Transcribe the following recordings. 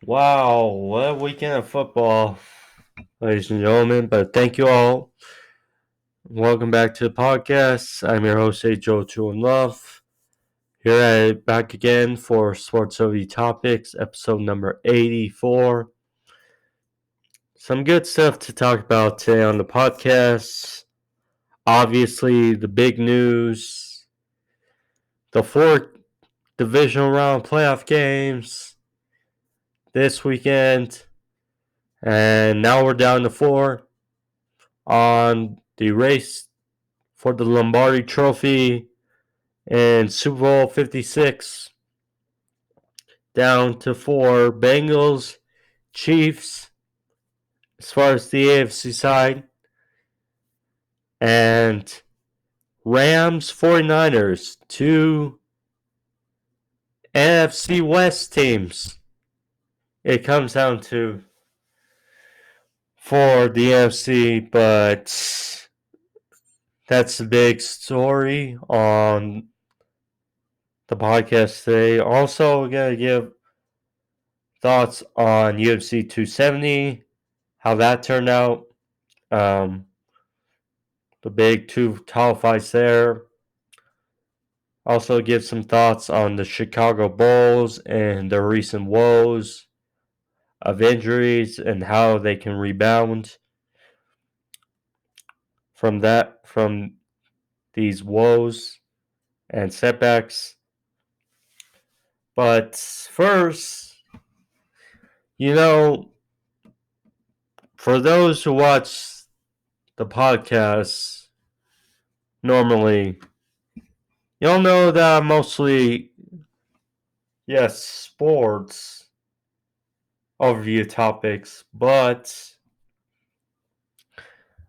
Wow, what a weekend of football, ladies and gentlemen. But thank you all. Welcome back to the podcast. I'm your host, Ajoe21love. Back again for Sports OD Topics, episode number 84. Some good stuff to talk about today on the podcast. Obviously, the big news, the four divisional round playoff games this weekend. And now we're down to four on the race for the Lombardi Trophy and Super Bowl 56. Down to four. Bengals, Chiefs, as far as the AFC side, and Rams, 49ers, two NFC West teams. It comes down to for the NFC, but that's the big story on the podcast today. Also, we're going to give thoughts on UFC 270, how that turned out. The big two title fights there. Also, give some thoughts on the Chicago Bulls and their recent woes of injuries and how they can rebound from these woes and setbacks. But first, for those who watch the podcast normally, you'll know that I'm mostly, yes, sports overview topics, but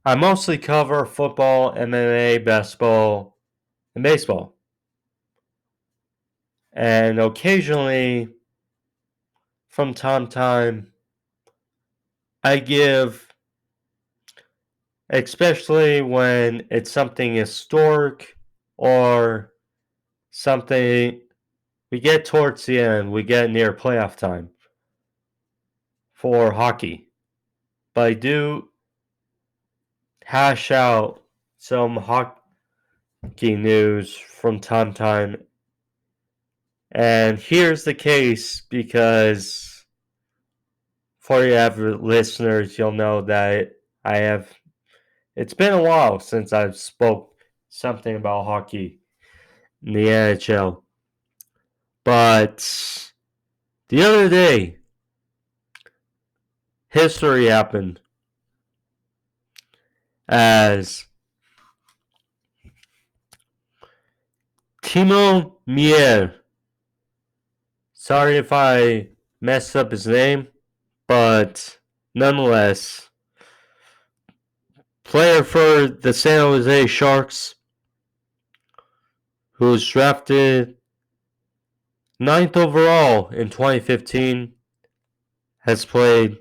I mostly cover football, MMA, basketball, and baseball. And occasionally, from time to time, I give, especially when it's something historic or something we get towards the end, we get near playoff time for hockey. But I do hash out some hockey news from time to time. And here's the case because for you avid listeners, you'll know that it's been a while since I've spoke something about hockey in the NHL. But the other day, history happened as Timo Meier, sorry if I messed up his name, but nonetheless, player for the San Jose Sharks, who was drafted 9th overall in 2015, has played,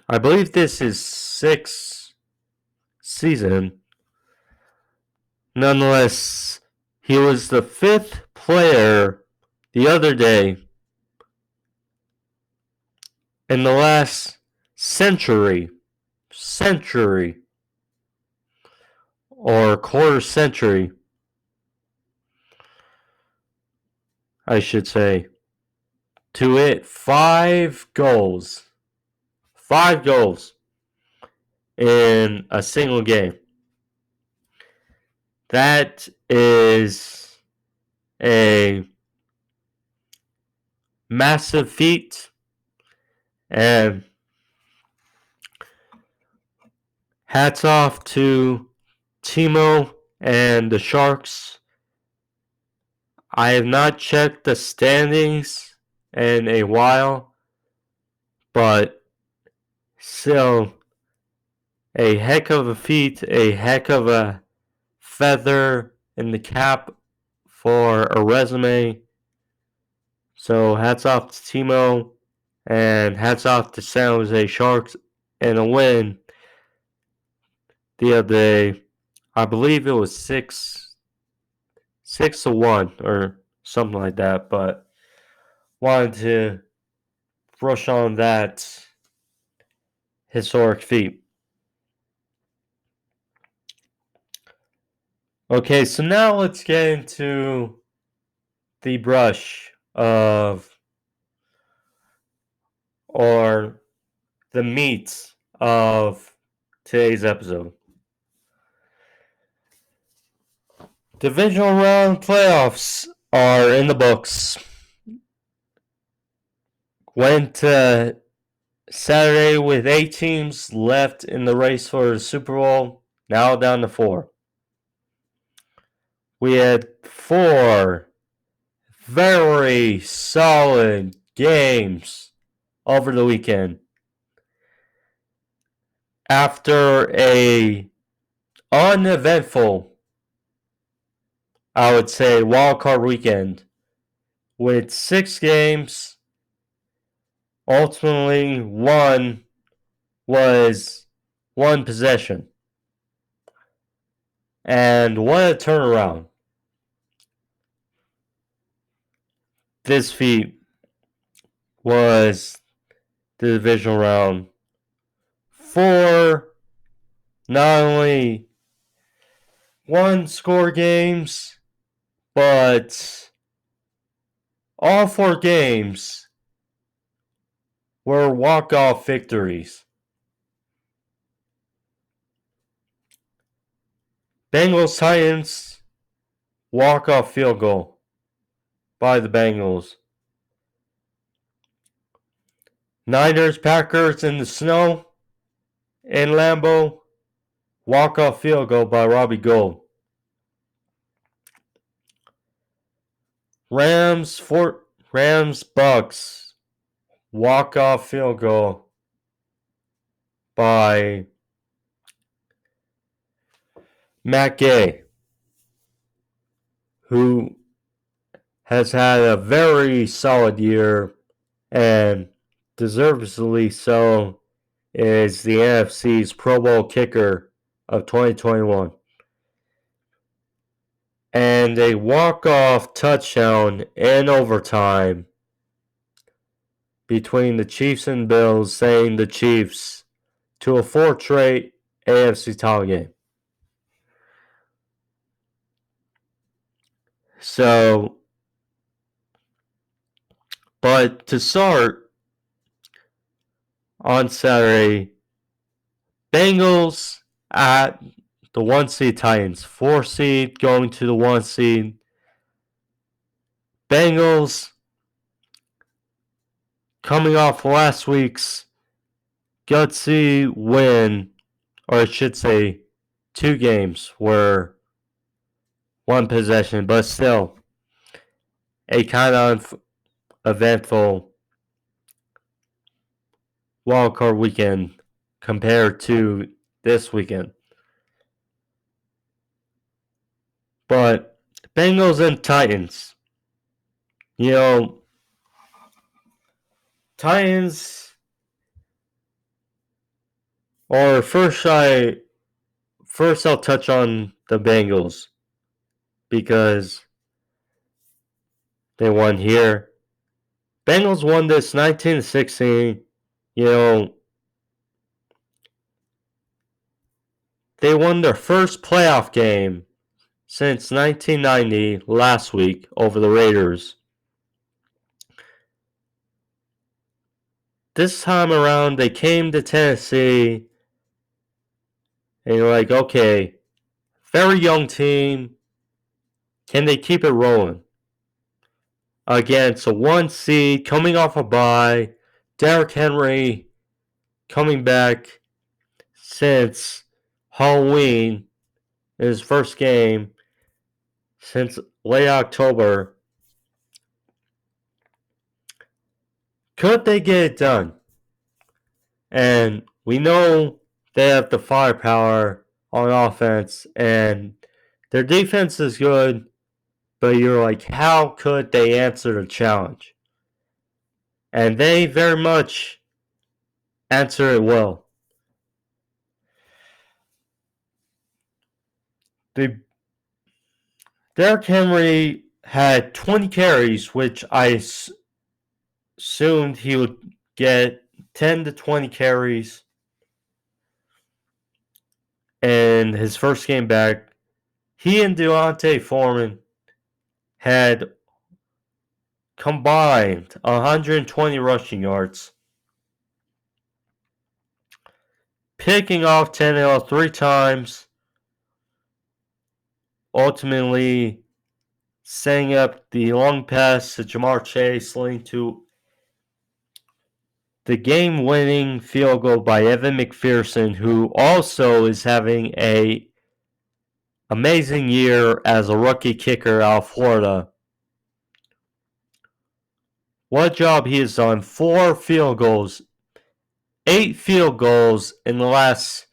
I believe this is 6th season. Nonetheless, he was the 5th player the other day in the last century, or quarter century, I should say, to hit 5 goals. 5 goals in a single game. That is a massive feat, and hats off to Timo and the Sharks. I have not checked the standings in a while, but still a heck of a feat, a heck of a feather in the cap for a resume. So hats off to Timo and hats off to San Jose Sharks and a win the other day. I believe it was 6-1 or something like that, but wanted to rush on that historic feat. Okay, so now let's get into the brush of, or the meat of today's episode. Divisional round playoffs are in the books. Went Saturday with 8 teams left in the race for the Super Bowl, now down to 4. We had 4 very solid games over the weekend. After a uneventful, I would say, wildcard weekend with 6 games, ultimately one was 1 possession. And what a turnaround. This feat was the divisional round for not only 1-score games, but all 4 games were walk-off victories. Bengals Titans, walk-off field goal by the Bengals. Niners Packers in the snow in Lambeau, walk-off field goal by Robbie Gould. Rams Bucks, walk-off field goal by Matt Gay, who has had a very solid year and deservedly so is the NFC's Pro Bowl kicker of 2021. And a walk-off touchdown in overtime between the Chiefs and Bills, sending the Chiefs to a 4th straight AFC title game. So, but to start on Saturday, Bengals at the 1 seed Titans, 4 seed going to the 1 seed. Bengals coming off last week's gutsy win, or I should say 2 games were 1 possession, but still a kind of eventful wildcard weekend compared to this weekend. But Bengals and Titans, Titans, or first I'll touch on the Bengals because they won here. Bengals won this 19-16. They won their first playoff game since 1990 last week over the Raiders. This time around, they came to Tennessee and you're like, okay, very young team. Can they keep it rolling? Against a 1 seed coming off a bye, Derrick Henry coming back since Halloween in his first game since late October. Could they get it done? And we know they have the firepower on offense, and their defense is good, but you're like, how could they answer the challenge? And they very much answer it well. Derrick Henry had 20 carries, which assumed he would get 10 to 20 carries in his first game back. He and Deontay Foreman had combined 120 rushing yards, picking off Tannehill 3 times, ultimately setting up the long pass to Jamar Chase, leading to the game-winning field goal by Evan McPherson, who also is having an amazing year as a rookie kicker out of Florida. What a job he has done. 4 field goals, 8 field goals in the last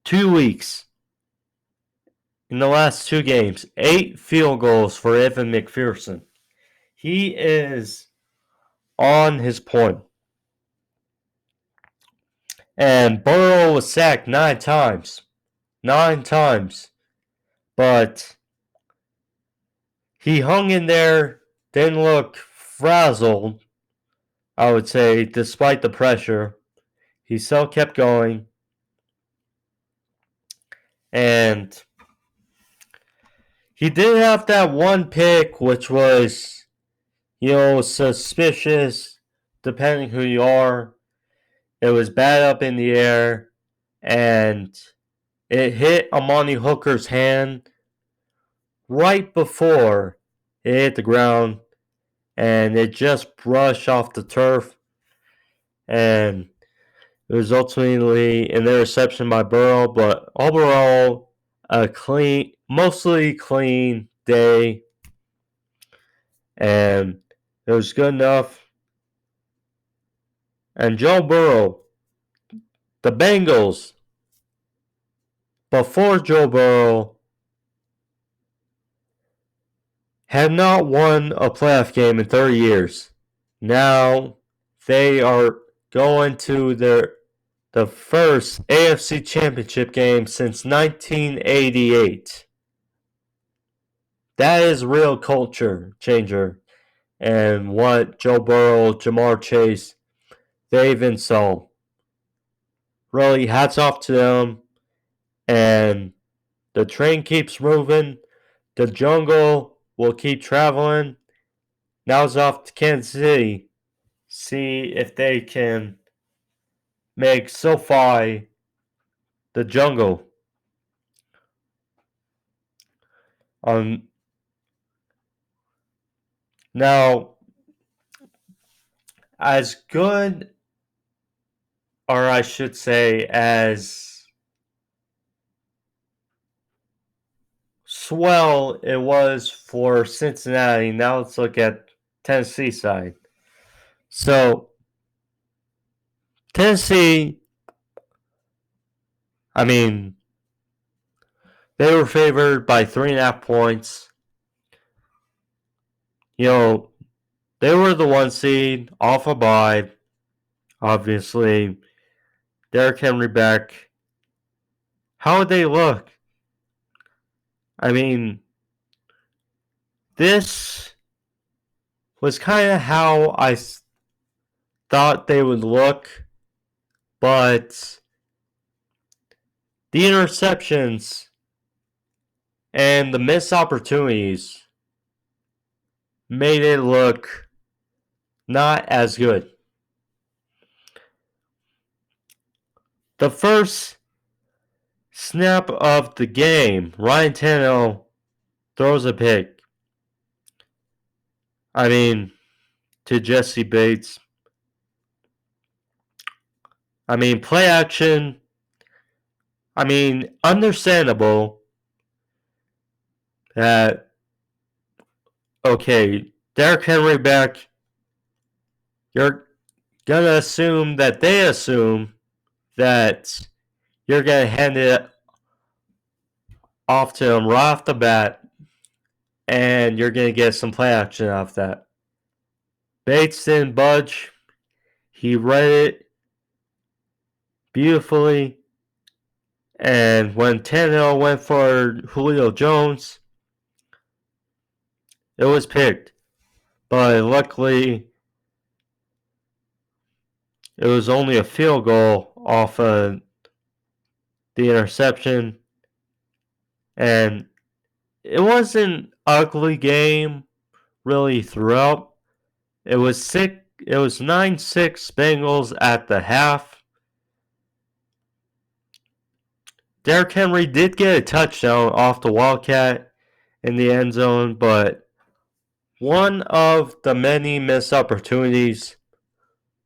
2 weeks. In the last 2 games, 8 field goals for Evan McPherson. He is on his point. And Burrow was sacked 9 times. 9 times. But he hung in there, didn't look frazzled, I would say, despite the pressure. He still kept going. And he did have that one pick, which was, suspicious, depending who you are. It was bad up in the air, and it hit Amani Hooker's hand right before it hit the ground, and it just brushed off the turf, and it was ultimately an interception by Burrow, but overall, a mostly clean day, and it was good enough. And Joe Burrow, the Bengals, before Joe Burrow, have not won a playoff game in 30 years. Now they are going to the first AFC Championship game since 1988. That is real culture changer. And what Joe Burrow, Jamar Chase, they've installed. Really, hats off to them. And the train keeps moving. The jungle will keep traveling. Now it's off to Kansas City. See if they can make SoFi the jungle. Now, as good, or I should say, as swell it was for Cincinnati, now let's look at Tennessee side. So, Tennessee, they were favored by 3.5 points. They were the 1 seed, off a bye. Obviously, Derrick Henry back. How would they look? This was kind of how I thought they would look, but the interceptions and the missed opportunities made it look not as good. The first snap of the game, Ryan Tannehill throws a pick. To Jesse Bates. Play action. Understandable that, okay, Derrick Henry back, you're going to assume that they assume that you're going to hand it off to him right off the bat, and you're going to get some play action off that. Bates didn't budge. He read it beautifully. And when Tannehill went for Julio Jones, it was picked. But luckily, it was only a field goal off of the interception, and it wasn't an ugly game really throughout. It was 9-6 Bengals at the half. Derrick Henry did get a touchdown off the Wildcat in the end zone, but one of the many missed opportunities,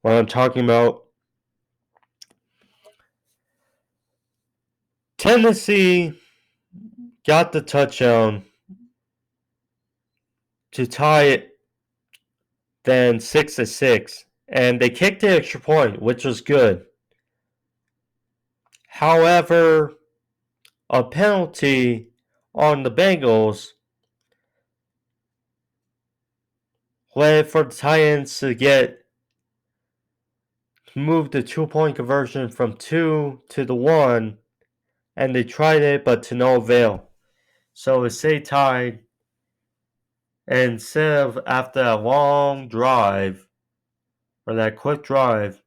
what I'm talking about, Tennessee got the touchdown to tie it then 6-6, and they kicked the extra point, which was good. However, a penalty on the Bengals led for the Titans to move the 2-point conversion from 2 to the 1, and they tried it, but to no avail. So it stayed tied, and instead of after a long drive, or that quick drive,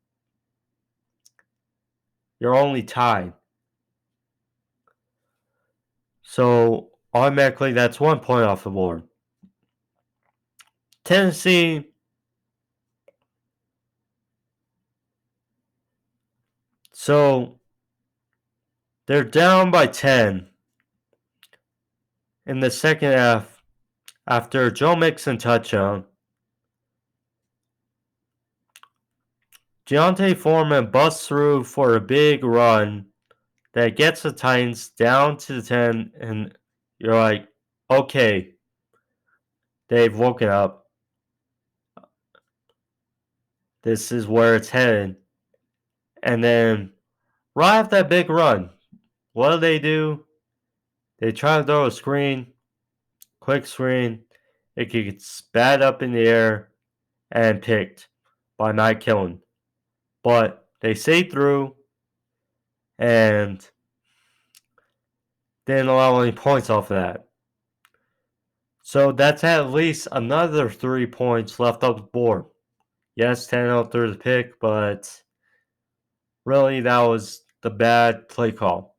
you're only tied. So automatically that's 1 point off the board. Tennessee, so they're down by 10 in the second half after Joe Mixon touchdown. Deontay Foreman busts through for a big run that gets the Titans down to the 10, and you're like, okay, they've woken up. This is where it's headed. And then, right after that big run, what do? They try to throw a screen, quick screen. It gets spat up in the air and picked by Mike Killen. But they stayed through and didn't allow any points off of that. So that's at least another 3 points left off the board. Yes, Tannehill threw the pick, but really that was the bad play call.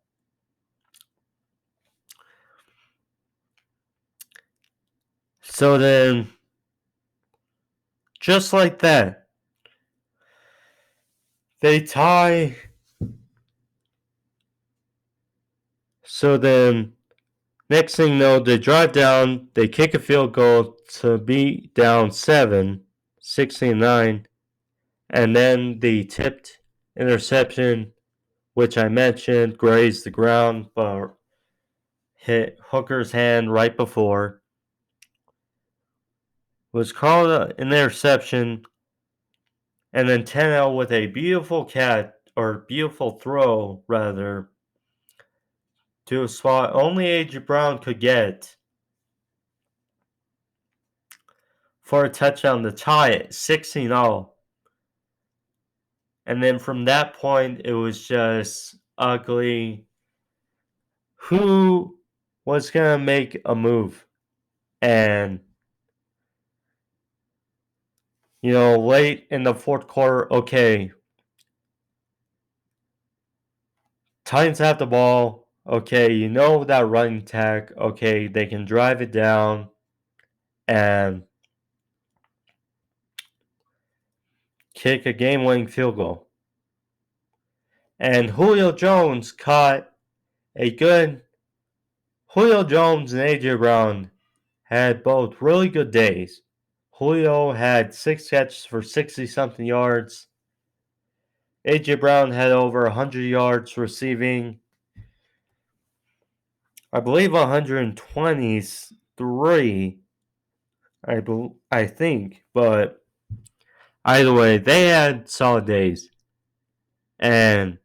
So then, just like that, they tie. So then, next thing you know, they drive down, they kick a field goal to be down 7, 16-9, and then the tipped interception, which I mentioned, grazed the ground, but hit Hooker's hand right before, was called an interception, and then Tannehill with a beautiful throw, rather, to a spot only A.J. Brown could get for a touchdown to tie it 16-0. And then from that point, it was just ugly. Who was going to make a move? And, late in the fourth quarter, okay, Titans have the ball. Okay, that running attack. Okay, they can drive it down and kick a game-winning field goal. And Julio Jones caught a good. Julio Jones and A.J. Brown had both really good days. Julio had 6 catches for 60-something yards. A.J. Brown had over 100 yards receiving. I believe 123, I think. But either way, they had solid days. And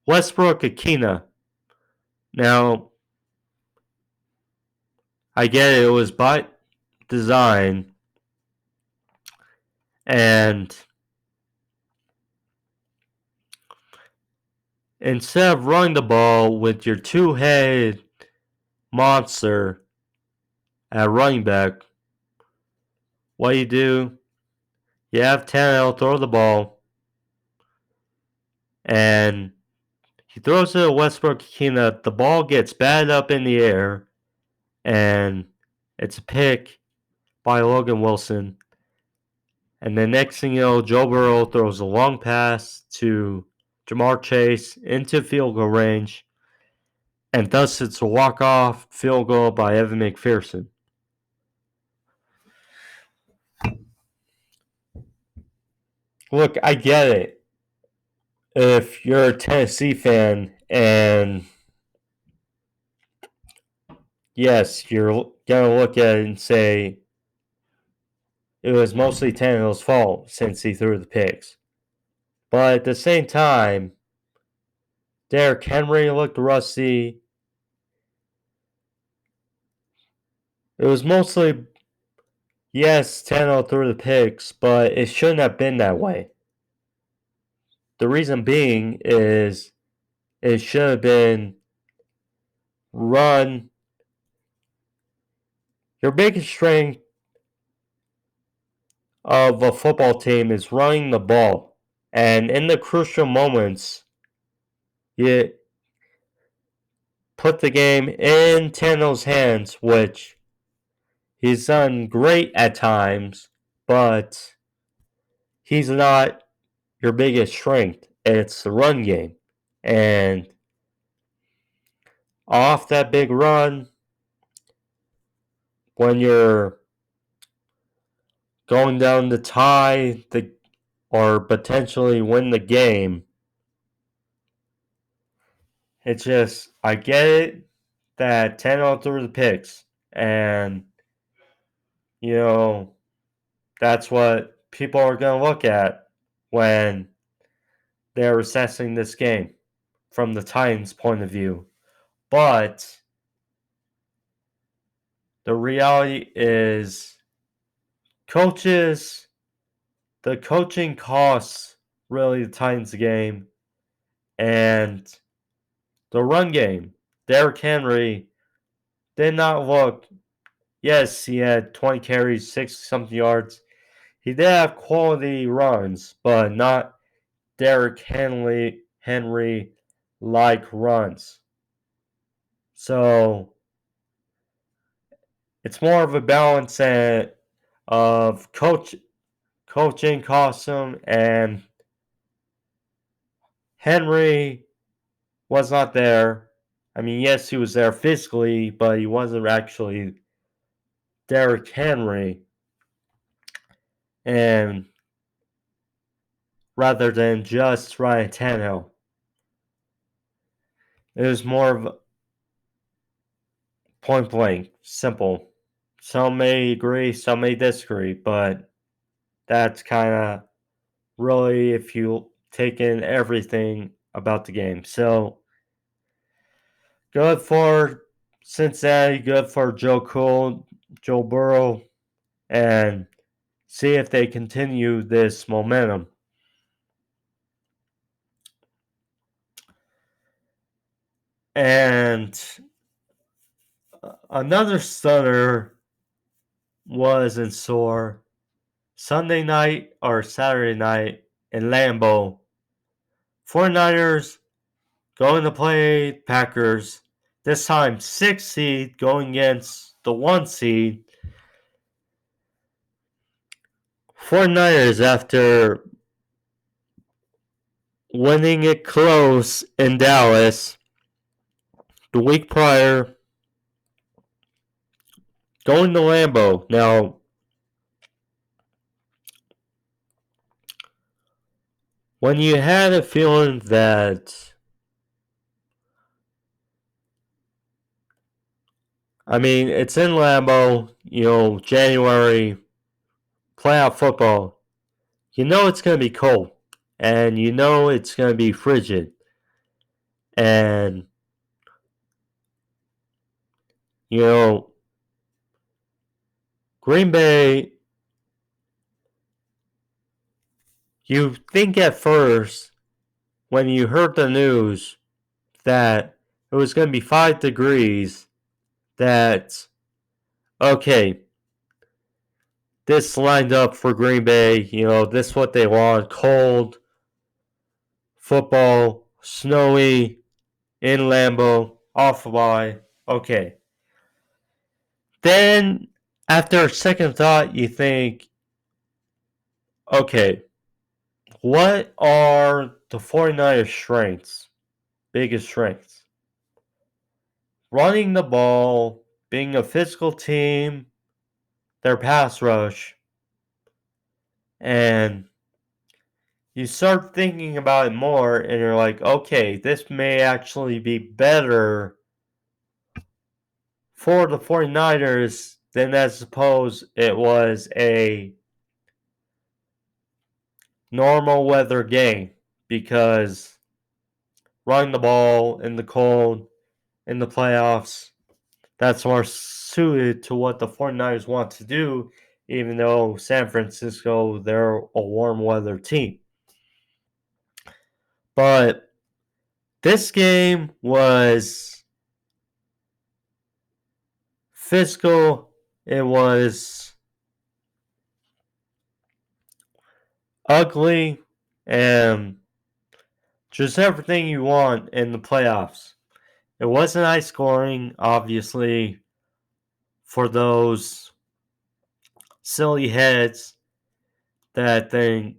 Westbrook Akina. Now, I get it was by design. And instead of running the ball with your two-headed monster at running back, what you do, you have Tannehill throw the ball, and he throws it to Westbrook-Ikhine. The ball gets batted up in the air, and it's a pick by Logan Wilson. And the next thing you know, Joe Burrow throws a long pass to Jamar Chase into field goal range, and thus it's a walk-off field goal by Evan McPherson. Look, I get it. If you're a Tennessee fan and yes, you're going to look at it and say it was mostly Tannehill's fault since he threw the picks. But at the same time, Derrick Henry looked rusty. It was mostly, yes, Tannehill threw the picks, but it shouldn't have been that way. The reason being is it should have been run. Your biggest strength of a football team is running the ball. And in the crucial moments, you put the game in Tannehill's hands, which he's done great at times, but he's not your biggest strength. It's the run game. And off that big run, when you're going down to tie or potentially win the game, it's just, I get it that Tannehill threw the picks. And, that's what people are going to look at when they're assessing this game from the Titans' point of view. But the reality is the coaching costs really the Titans game, and the run game. Derrick Henry did not look, yes, he had 20 carries, 60-something yards. He did have quality runs, but not Derrick Henry-like runs. So it's more of a balance of coaching costs him, and Henry was not there. I mean, yes, he was there physically, but he wasn't actually Derrick Henry. And rather than just Ryan Tannehill, it was more of point blank, simple. Some may agree, some may disagree, but that's kind of really if you take in everything about the game. So, good for Cincinnati, good for Joe Burrow, and see if they continue this momentum. And another stunner was in store Sunday night or Saturday night in Lambeau. 49ers going to play Packers. This time 6 seed going against the 1 seed. 49ers, after winning it close in Dallas the week prior, going to Lambeau. Now, when you had a feeling that, I mean, it's in Lambeau, January, playoff football, it's going to be cold, and it's going to be frigid, and, Green Bay, you think at first, when you heard the news that it was going to be 5 degrees, that, okay, this lined up for Green Bay, this is what they want, cold, football, snowy, in Lambeau, off by. Okay. Then, after a second thought, you think, okay, what are the 49ers' strengths? Biggest strengths? Running the ball, being a physical team, their pass rush, and you start thinking about it more and you're like, okay, this may actually be better for the 49ers than I suppose it was a normal weather game, because running the ball in the cold in the playoffs, that's more suited to what the 49ers want to do, even though San Francisco, they're a warm weather team. But this game was physical. It was ugly, and just everything you want in the playoffs. It wasn't high scoring, obviously, for those silly heads that think,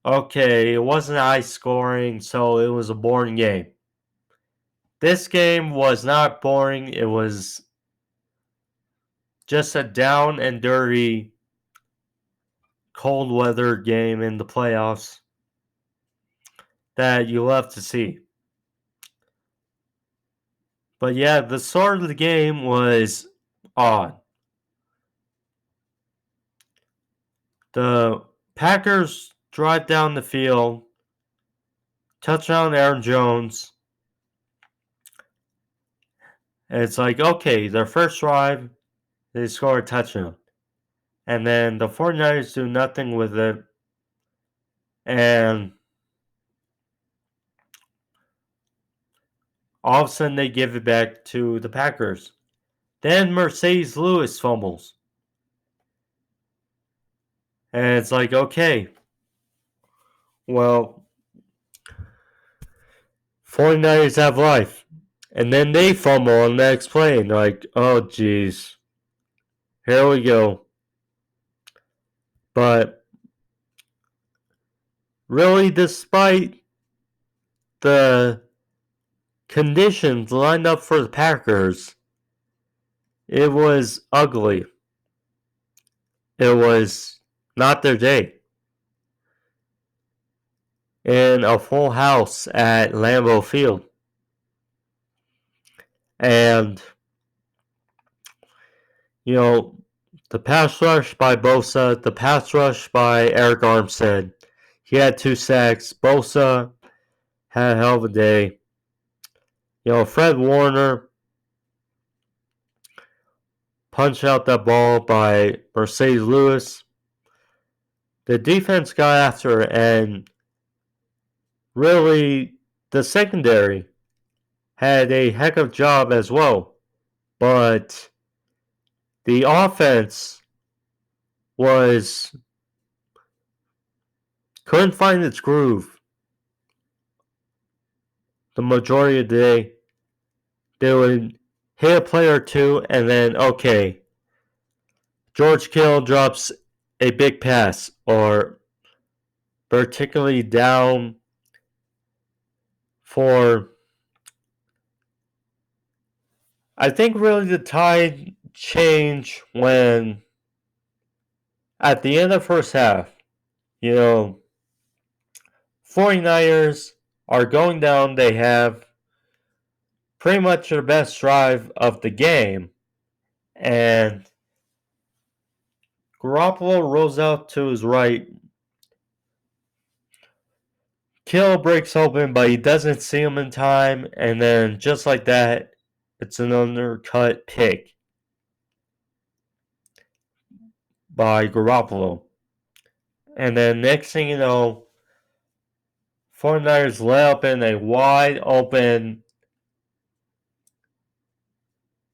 okay, it wasn't high scoring, so it was a boring game. This game was not boring. It was just a down and dirty cold weather game in the playoffs that you love to see. But yeah, the start of the game was odd. The Packers drive down the field, touchdown Aaron Jones, and it's like, okay, their first drive, they score a touchdown. And then the 49ers do nothing with it. And all of a sudden they give it back to the Packers. Then Mercedes Lewis fumbles. And it's like, okay, well, 49ers have life. And then they fumble on the next play. And they're like, oh, geez. Here we go. But really, despite the conditions lined up for the Packers, it was ugly. It was not their day. In a full house at Lambeau Field. And, you know, the pass rush by Bosa, the pass rush by Eric Armstead. He had 2 sacks. Bosa had a hell of a day. You know, Fred Warner punched out that ball by Mercedes Lewis. The defense got after it, and really the secondary had a heck of a job as well. But the offense couldn't find its groove the majority of the day. They would hit a play or two, and then, okay, George Kittle drops a big pass, or particularly down for, I think really the tide changed when at the end of the first half, you know, 49ers are going down. They have pretty much their best drive of the game, and Garoppolo rolls out to his right. Kittle breaks open, but he doesn't see him in time, and then just like that, it's an undercut pick by Garoppolo. And then next thing you know, 49ers lay up in a wide open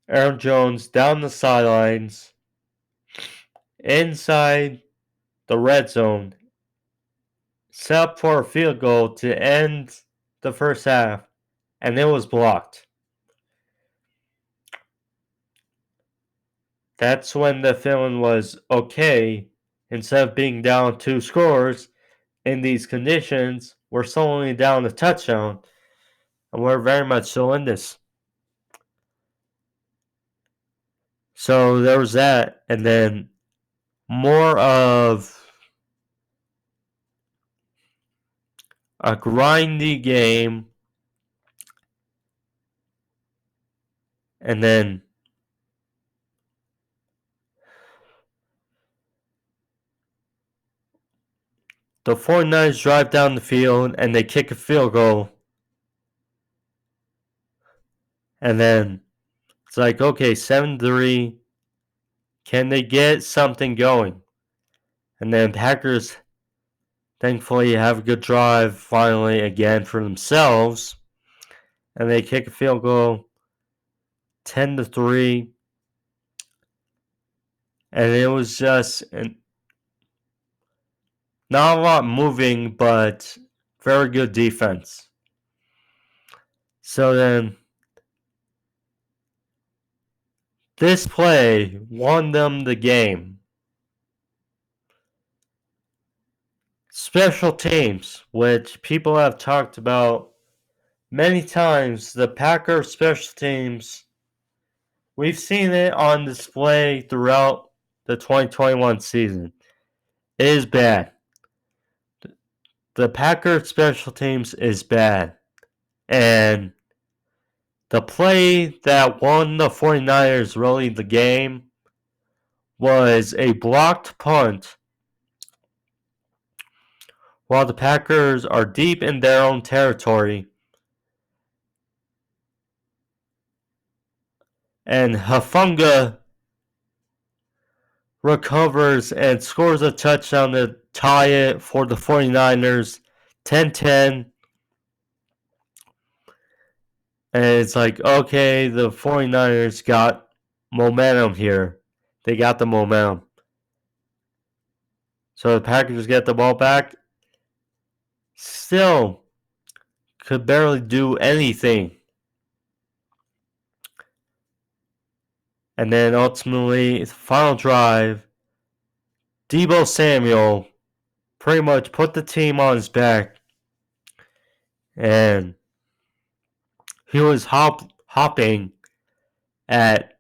Aaron Jones down the sidelines, inside the red zone, set up for a field goal to end the first half, and it was blocked. That's when the feeling was, okay, instead of being down 2 scores in these conditions, we're still only down a touchdown, and we're very much so in this. So there was that, and then more of a grindy game, and then the 49ers drive down the field and they kick a field goal. And then it's like, okay, 7-3. Can they get something going? And then Packers thankfully have a good drive finally again for themselves. And they kick a field goal 10-3. And it was just not a lot moving, but very good defense. So then this play won them the game. Special teams, which people have talked about many times, the Packers special teams, we've seen it on display throughout the 2021 season. It is bad. The Packers special teams is bad. And the play that won the 49ers really the game was a blocked punt while the Packers are deep in their own territory. And Hafunga recovers and scores a touchdown to tie it for the 49ers 10-10. And it's like, okay, the 49ers got momentum here. They got the momentum. So the Packers get the ball back. Still could barely do anything. And then ultimately, the final drive, Deebo Samuel pretty much put the team on his back. And he was hopping at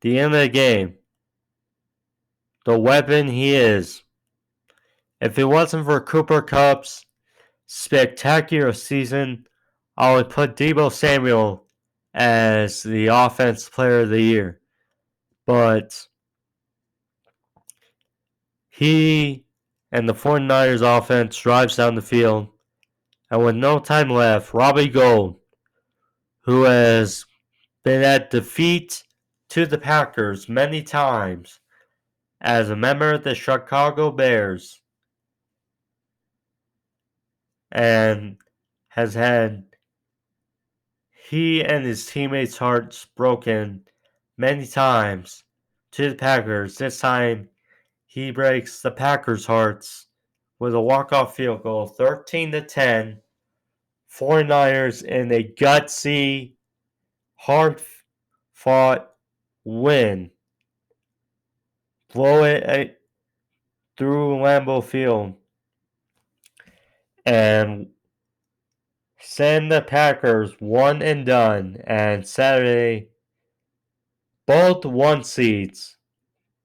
the end of the game. The weapon he is. If it wasn't for Cooper Kupp's spectacular season, I would put Deebo Samuel as the offensive player of the year. But he and the 49ers offense drives down the field. And with no time left, Robbie Gould, who has been at defeat to the Packers many times as a member of the Chicago Bears, and has had he and his teammates' hearts broken many times to the Packers. This time, he breaks the Packers' hearts with a walk-off field goal, 13-10. 49ers in a gutsy, hard-fought win. Blow it through Lambeau Field and send the Packers one and done. And Saturday, both 1 seeds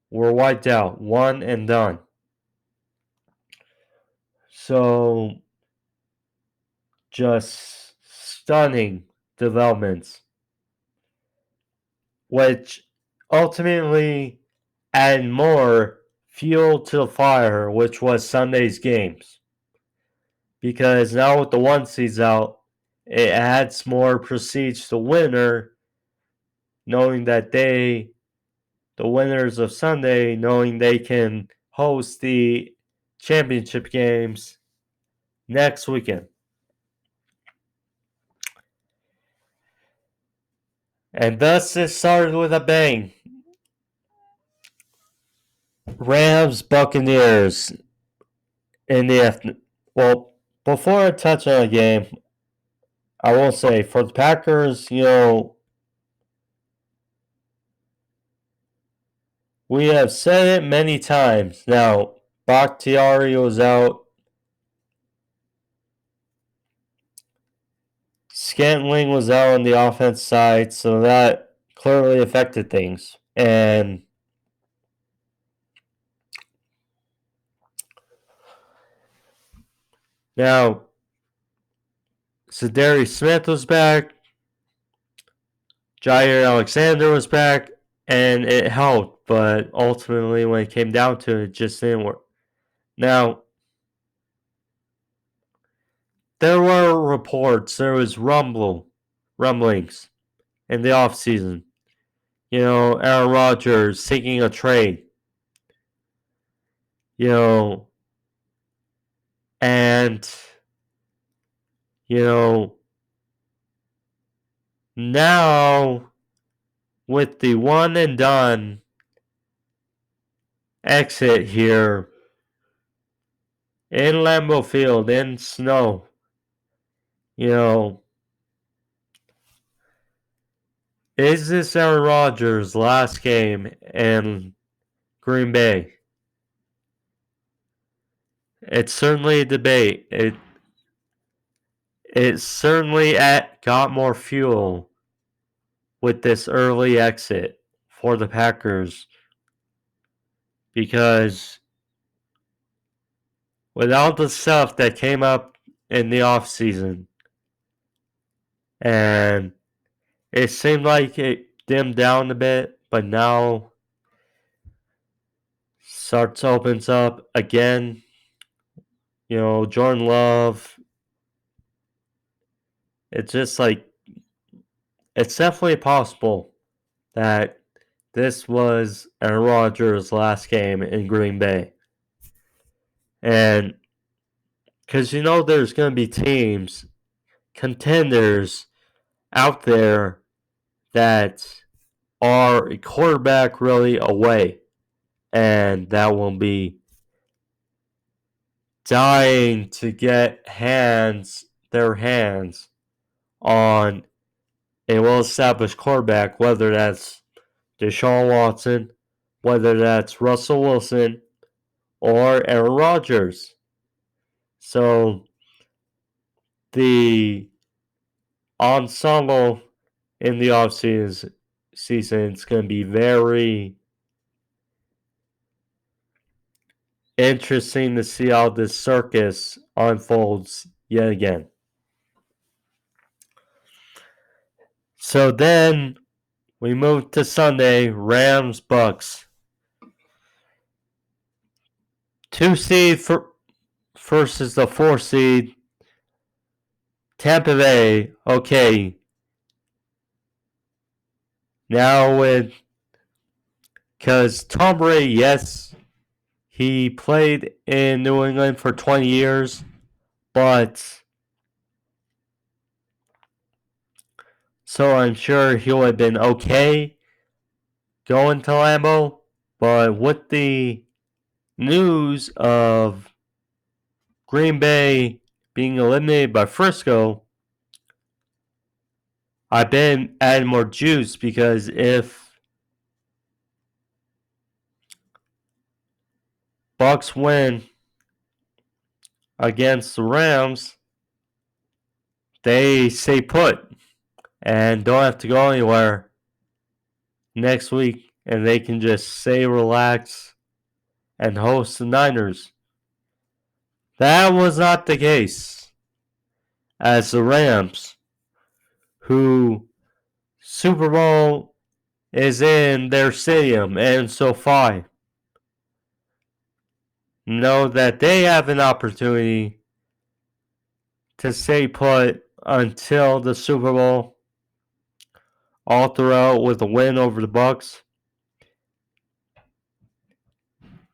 were wiped out, one and done. So, just stunning developments, which ultimately added more fuel to the fire, which was Sunday's games. Because now with the 1 seeds out, it adds more prestige to the winner, knowing that the winners of Sunday, knowing they can host the championship games next weekend. And thus it started with a bang. Rams, Buccaneers. in the afternoon. Well, before I touch on the game, I will say for the Packers, we have said it many times. Now, Bakhtiari was out. Scantling was out on the offense side, so that clearly affected things. And now, Zadarius Smith was back. Jair Alexander was back, and it helped, but ultimately, when it came down to it, it just didn't work. Now, there were reports, there was rumblings in the offseason. Aaron Rodgers seeking a trade. And, now with the one and done exit here in Lambeau Field in snow, is this Aaron Rodgers' last game in Green Bay? It's certainly a debate. It certainly got more fuel with this early exit for the Packers, because without the stuff that came up in the offseason, and it seemed like it dimmed down a bit, but now opens up again. Jordan Love. It's just like, it's definitely possible that this was Aaron Rodgers' last game in Green Bay. And because there's going to be teams, contenders out there that are a quarterback really away, and that will be dying to get their hands on a well-established quarterback, whether that's Deshaun Watson, whether that's Russell Wilson, or Aaron Rodgers. So the ensemble in the offseason is going to be very interesting to see how this circus unfolds yet again. So then we move to Sunday, Rams Bucks. 2 seed versus the 4 seed, Tampa Bay. Okay. Now because Tom Brady, yes, he played in New England for 20 years, but so I'm sure he would have been okay going to Lambeau. But with the news of Green Bay being eliminated by Frisco, I've been adding more juice, because if Bucks win against the Rams, they stay put and don't have to go anywhere next week, and they can just stay relaxed and host the Niners. That was not the case, as the Rams, who Super Bowl is in their stadium and SoFi, know that they have an opportunity to stay put until the Super Bowl, all throughout with a win over the Bucks.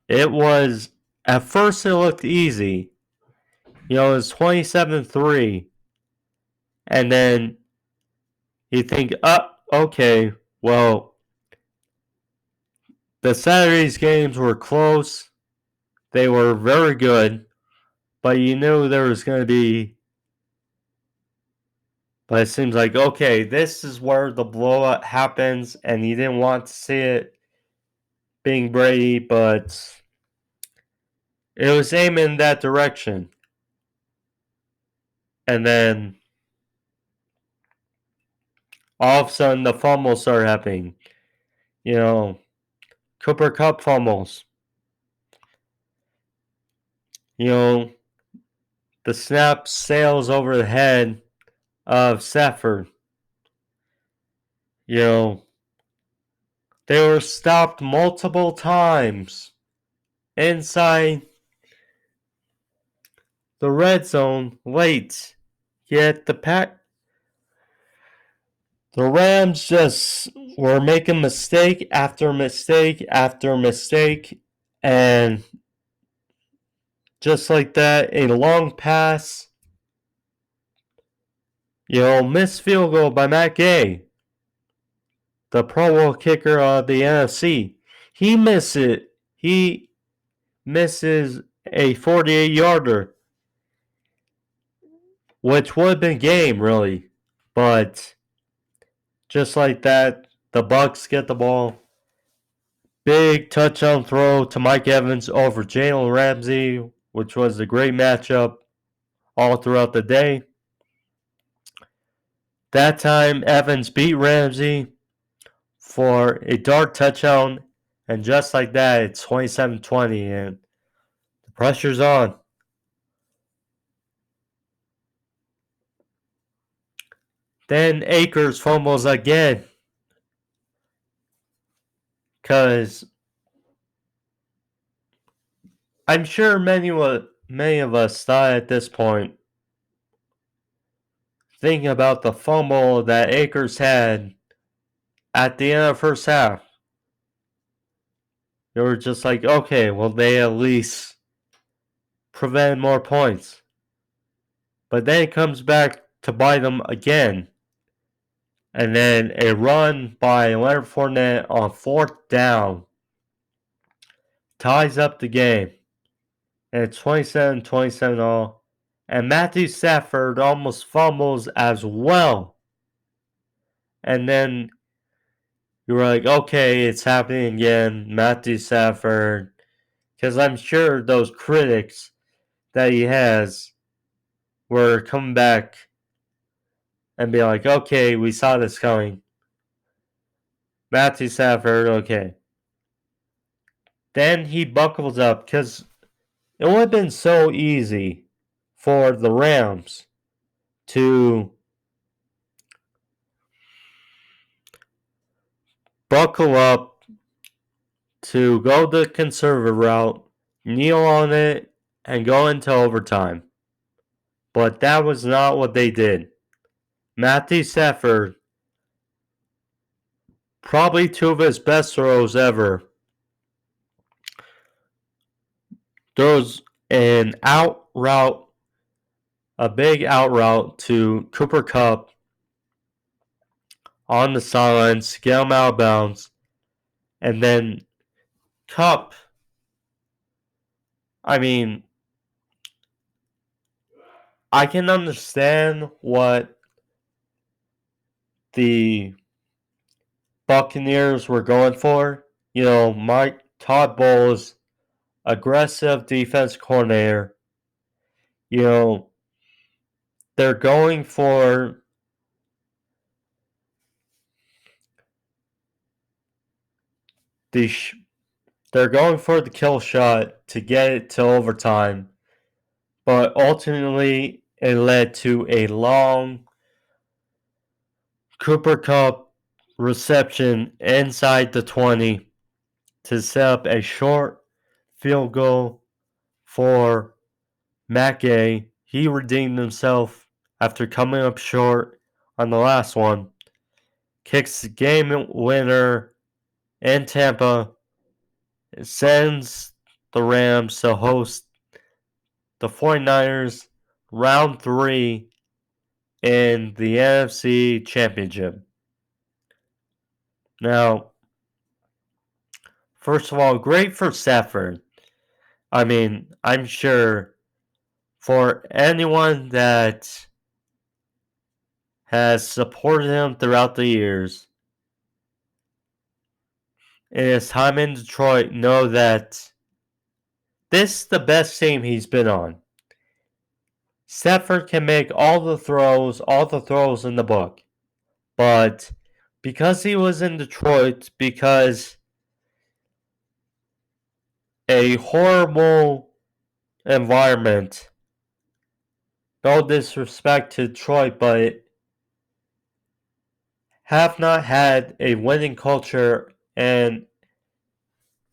At first it looked easy. It was 27-3. And then you think, okay, well, the Saturday's games were close. They were very good. but you knew there was going to be. But it seems like, okay, this is where the blowout happens, and you didn't want to see it being Brady, but it was aiming in that direction. And then all of a sudden, the fumbles start happening. Cooper Kupp fumbles. The snap sails over the head of Stafford. They were stopped multiple times inside the red zone late. Yet the Rams just were making mistake after mistake after mistake, and just like that, a long pass, missed field goal by Matt Gay, the Pro Bowl kicker of the NFC. He misses a 48-yarder, which would have been game, really. But just like that, the Bucs get the ball. Big touchdown throw to Mike Evans over Jalen Ramsey, which was a great matchup all throughout the day. That time, Evans beat Ramsey for a dart touchdown, and just like that, it's 27-20, and the pressure's on. Then Akers fumbles again, because I'm sure many of us thought at this point, thinking about the fumble that Akers had at the end of the first half, they were just like, okay, well, they at least prevent more points. But then it comes back to bite them again. And then a run by Leonard Fournette on fourth down ties up the game. And it's 27-27 all. And Matthew Stafford almost fumbles as well. And then you were like, okay, it's happening again. Matthew Stafford. Because I'm sure those critics that he has were coming back and be like, okay, we saw this coming. Matthew Stafford, okay. Then he buckles up because it would have been so easy for the Rams to buckle up, to go the conservative route, kneel on it, and go into overtime. But that was not what they did. Matthew Stafford, probably two of his best throws ever, throws an out route, a big out route to Cooper Kupp on the sidelines, get him out of bounds, and then Kupp, I mean, I can understand what the Buccaneers were going for. Mike Todd Bowles, aggressive defense coordinator. They're going for they're going for the kill shot to get it to overtime, but ultimately it led to a long Cooper Kupp reception inside the 20 to set up a short field goal for Matt Gay. He redeemed himself after coming up short on the last one. Kicks the game winner in Tampa. It sends the Rams to host the 49ers round 3 in the NFC Championship. Now, first of all, great for Stafford. I mean, I'm sure for anyone that has supported him throughout the years, in his time in Detroit, know that this is the best team he's been on. Stafford can make all the throws in the book. But because he was in Detroit, because a horrible environment, no disrespect to Detroit, but have not had a winning culture and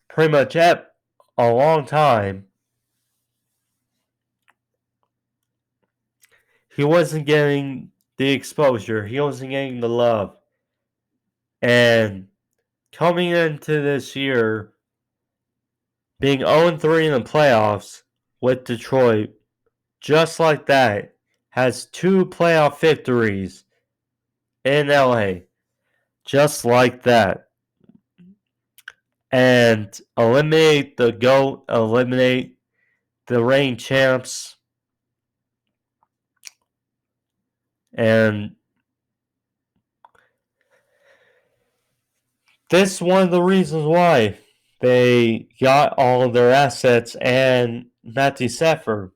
pretty much at a long time, he wasn't getting the exposure. He wasn't getting the love. And coming into this year, being 0-3 in the playoffs with Detroit, just like that, has 2 playoff victories in LA. Just like that. And eliminate the GOAT, eliminate the reigning champs. And this is one of the reasons why they got all of their assets and Matthew Stafford,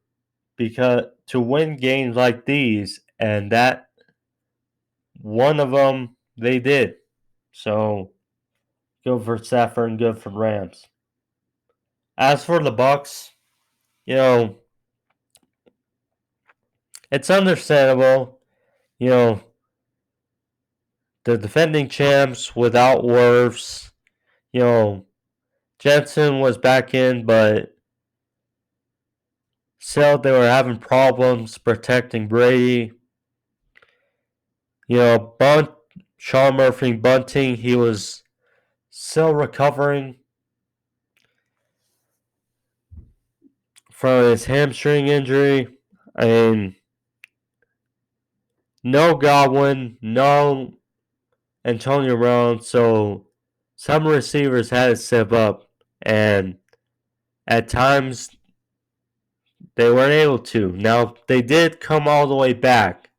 because to win games like these, and that one of them they did. So good for Stafford and good for Rams. As for the Bucks, you know, it's understandable. You know, the defending champs without Wirfs. You know, Jensen was back in, but still they were having problems protecting Brady. You know, Sean Murphy Bunting, he was still recovering from his hamstring injury. I mean, no Godwin, no Antonio Brown, so some receivers had to step up, and at times they weren't able to. Now, they did come all the way back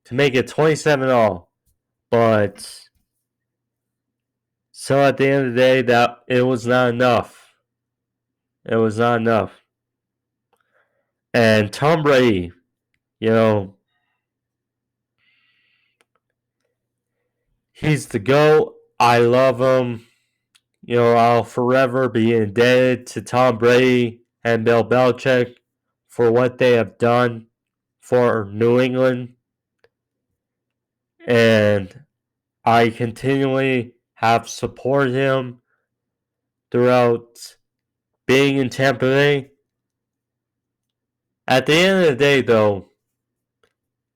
to make it 27-all, but so at the end of the day, that it was not enough. It was not enough. And Tom Brady, you know, he's the GOAT. I love him. You know, I'll forever be indebted to Tom Brady and Bill Belichick for what they have done for New England. And I continually have supported him throughout being in Tampa Bay. At the end of the day, though,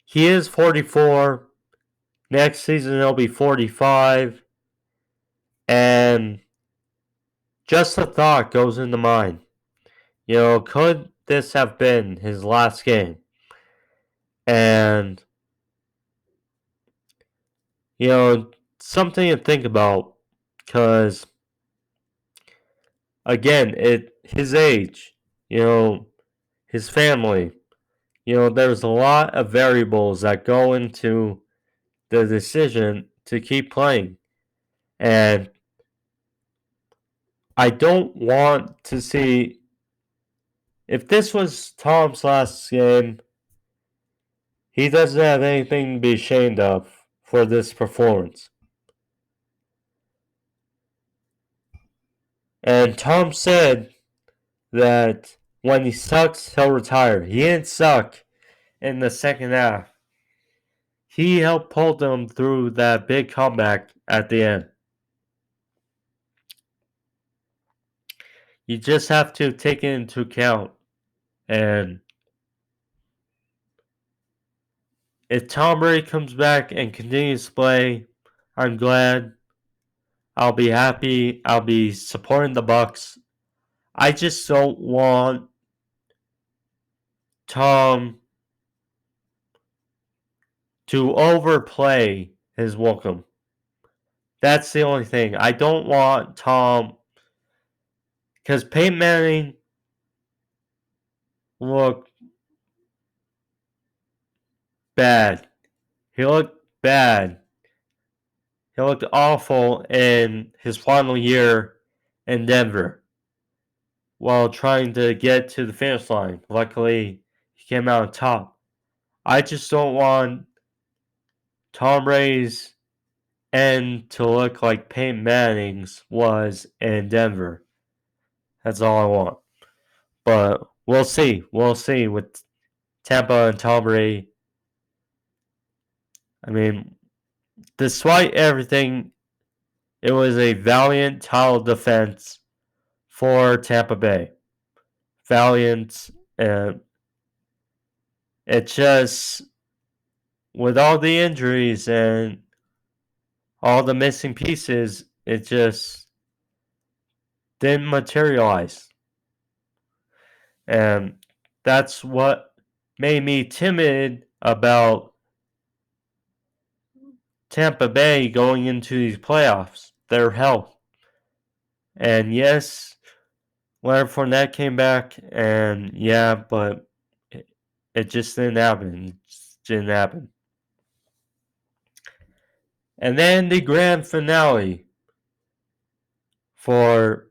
he is 44. Next season, he'll be 45. And just a thought goes into mind. You know, could this have been his last game? And, you know, something to think about. Because, again, his age, you know, his family, you know, there's a lot of variables that go into the decision to keep playing. And I don't want to see, if this was Tom's last game, he doesn't have anything to be ashamed of for this performance. And Tom said that when he sucks, he'll retire. He didn't suck in the second half. He helped pull them through that big comeback at the end. You just have to take it into account. And if Tom Brady comes back and continues to play, I'm glad. I'll be happy. I'll be supporting the Bucks. I just don't want Tom to overplay his welcome. That's the only thing. I don't want Tom, because Peyton Manning looked bad. He looked bad. He looked awful in his final year in Denver while trying to get to the finish line. Luckily, he came out on top. I just don't want Tom Brady's end to look like Peyton Manning's was in Denver. That's all I want. But we'll see. We'll see with Tampa and Tom Brady. I mean, despite everything, it was a valiant title defense for Tampa Bay. Valiant. And it just, with all the injuries and all the missing pieces, it just didn't materialize. And that's what made me timid about Tampa Bay going into these playoffs, their health. And yes, Leonard Fournette came back, and yeah, but it just didn't happen. It just didn't happen. And then the grand finale for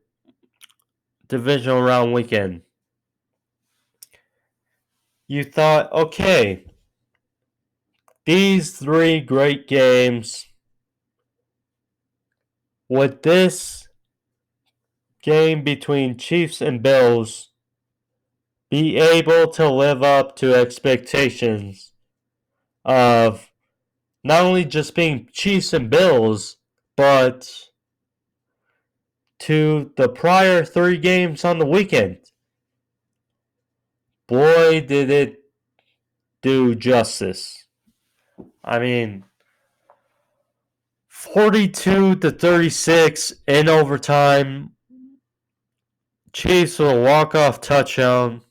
divisional round weekend. You thought, okay, these three great games, with this game between Chiefs and Bills, be able to live up to expectations of not only just being Chiefs and Bills, but to the prior three games on the weekend. Boy, did it do justice. I mean, 42-36 in overtime. Chiefs with a walk-off touchdown.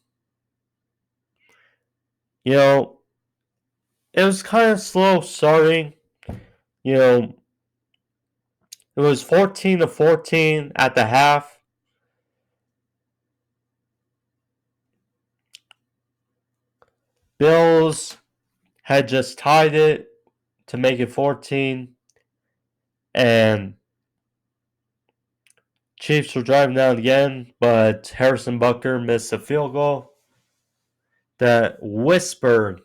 You know, it was kind of slow starting. You know, it was 14-14 at the half. Bills had just tied it to make it 14. And Chiefs were driving down again, but Harrison Butker missed a field goal that whispered.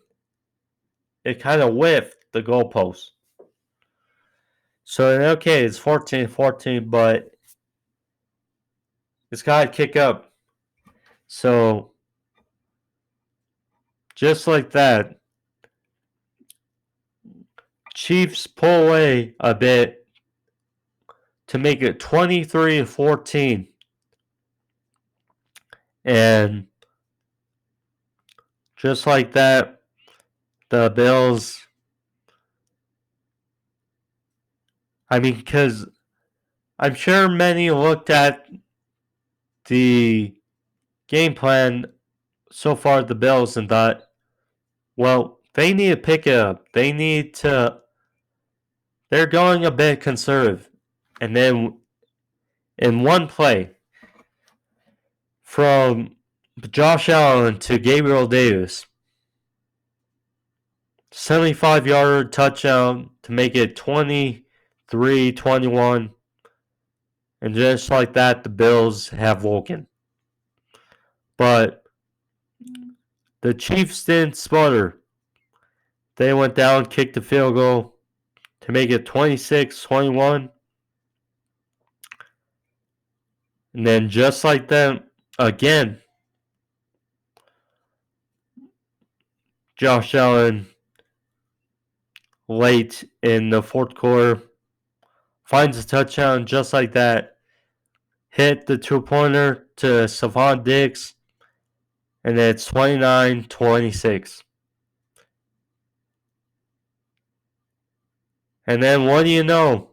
It kind of whiffed the goalpost. So, okay, it's 14-14, but it's got to kick up. So, just like that, Chiefs pull away a bit to make it 23-14. And just like that, the Bills, I mean, because I'm sure many looked at the game plan so far, the Bills, and thought, well, they need to pick it up. They're going a bit conservative. And then in one play, from Josh Allen to Gabriel Davis, 75-yard touchdown to make it 23-21. And just like that, the Bills have woken. But the Chiefs didn't sputter. They went down, kicked the field goal to make it 26-21. And then just like that, again, Josh Allen, late in the fourth quarter, finds a touchdown just like that. Hit the two-pointer to Stephon Diggs, and it's 29-26. And then what do you know?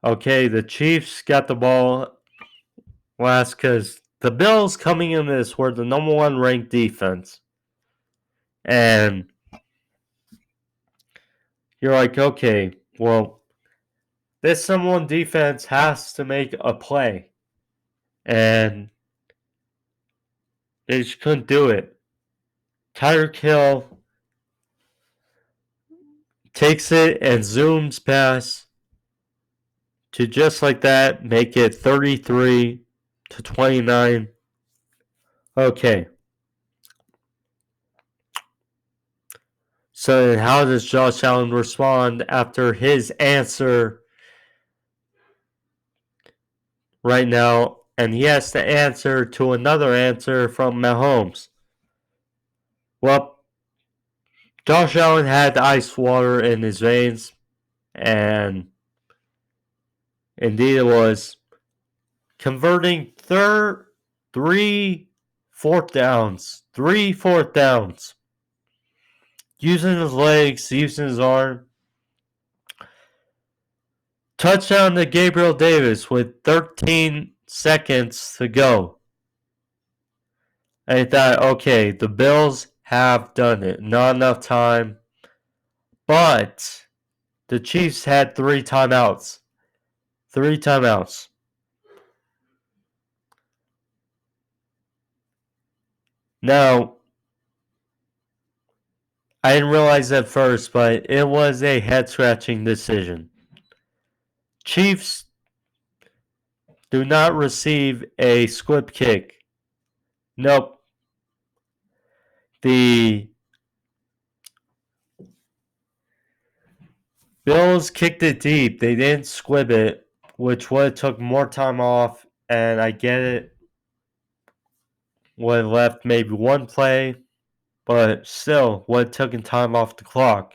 Okay, the Chiefs got the ball last because the Bills coming in this were the number one ranked defense. And you're like, okay, well, this number one defense has to make a play. And they just couldn't do it. Tyreek Hill takes it and zooms past to just like that make it 33-29. Okay. So how does Josh Allen respond after his answer right now? And he has to answer to another answer from Mahomes. Well, Josh Allen had ice water in his veins, and indeed it was. Converting three fourth downs. Using his legs, using his arm. Touchdown to Gabriel Davis with 13 seconds to go. I thought, okay, the Bills have done it. Not enough time. But the Chiefs had 3 timeouts. Now, I didn't realize at first, but it was a head-scratching decision. Chiefs do not receive a squib kick. Nope. The Bills kicked it deep. They didn't squib it, which would have took more time off, and I get it. Would have left maybe one play, but still would have taken time off the clock.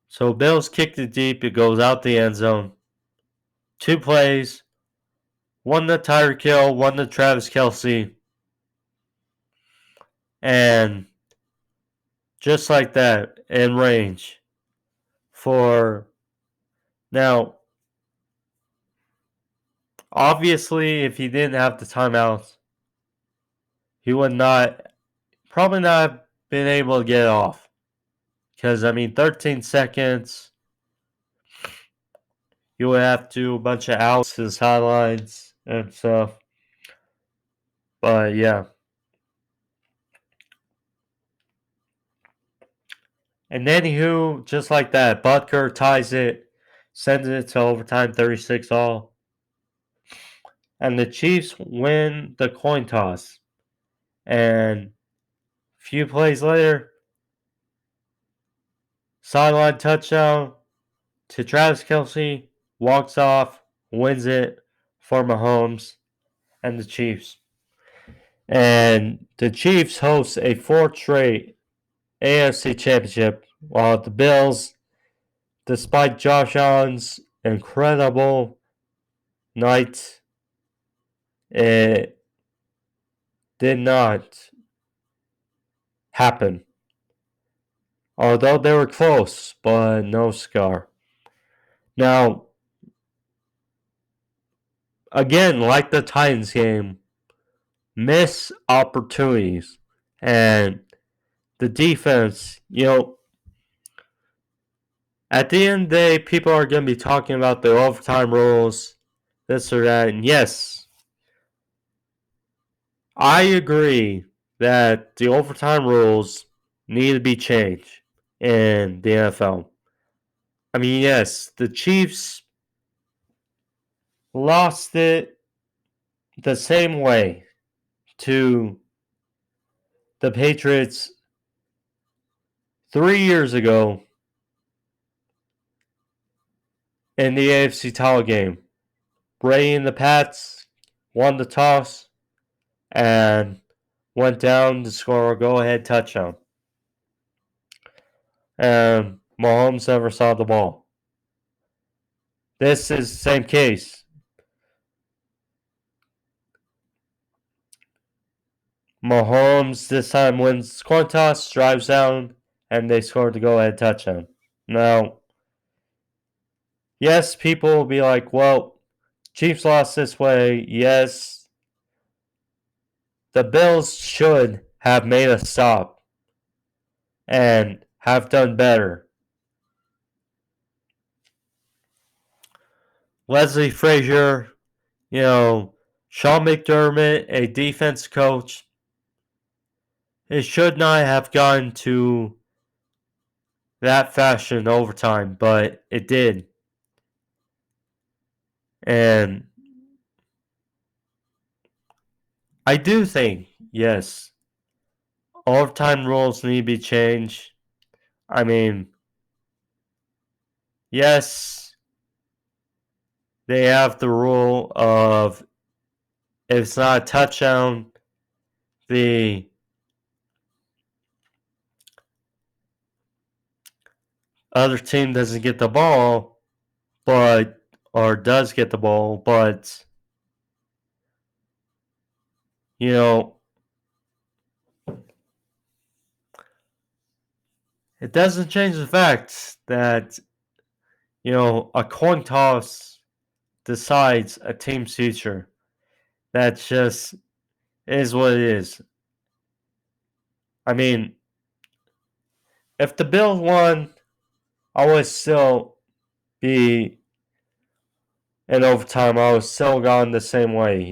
So Bills kicked it deep. It goes out the end zone. 2 plays. One to Tyreek Hill, one to Travis Kelce. And just like that, in range. For now, obviously, if he didn't have the timeouts, he would probably not have been able to get it off. Because, 13 seconds, you would have to do a bunch of outs to the sidelines and stuff. But, yeah. And anywho, just like that, Butker ties it, sends it to overtime 36-all. And the Chiefs win the coin toss. And a few plays later, sideline touchdown to Travis Kelce, walks off, wins it for Mahomes and the Chiefs. And the Chiefs host a 4th straight AFC Championship, while the Bills, despite Josh Allen's incredible night, it did not happen. Although they were close, but no scar. Now, again, like the Titans game, miss opportunities. And the defense, at the end of the day, people are going to be talking about the overtime rules, this or that. And yes, I agree that the overtime rules need to be changed in the NFL. Yes, the Chiefs lost it the same way to the Patriots 3 years ago in the AFC title game. Brady and the Pats won the toss and went down to score a go-ahead touchdown. And Mahomes never saw the ball. This is the same case. Mahomes this time wins coin toss, drives down, and they scored the go-ahead touchdown. Now, yes, people will be like, well, Chiefs lost this way. Yes, the Bills should have made a stop and have done better. Leslie Frazier, Sean McDermott, a defense coach, it should not have gone to that fashion in overtime, but it did. And I do think, yes, overtime rules need to be changed. I mean, yes, they have the rule of if it's not a touchdown, the other team doesn't get the ball, but or does get the ball, but you know, it doesn't change the fact that a coin toss decides a team's future. That just is what it is. I mean, if the Bills won, I would still be in overtime. I was still gone the same way.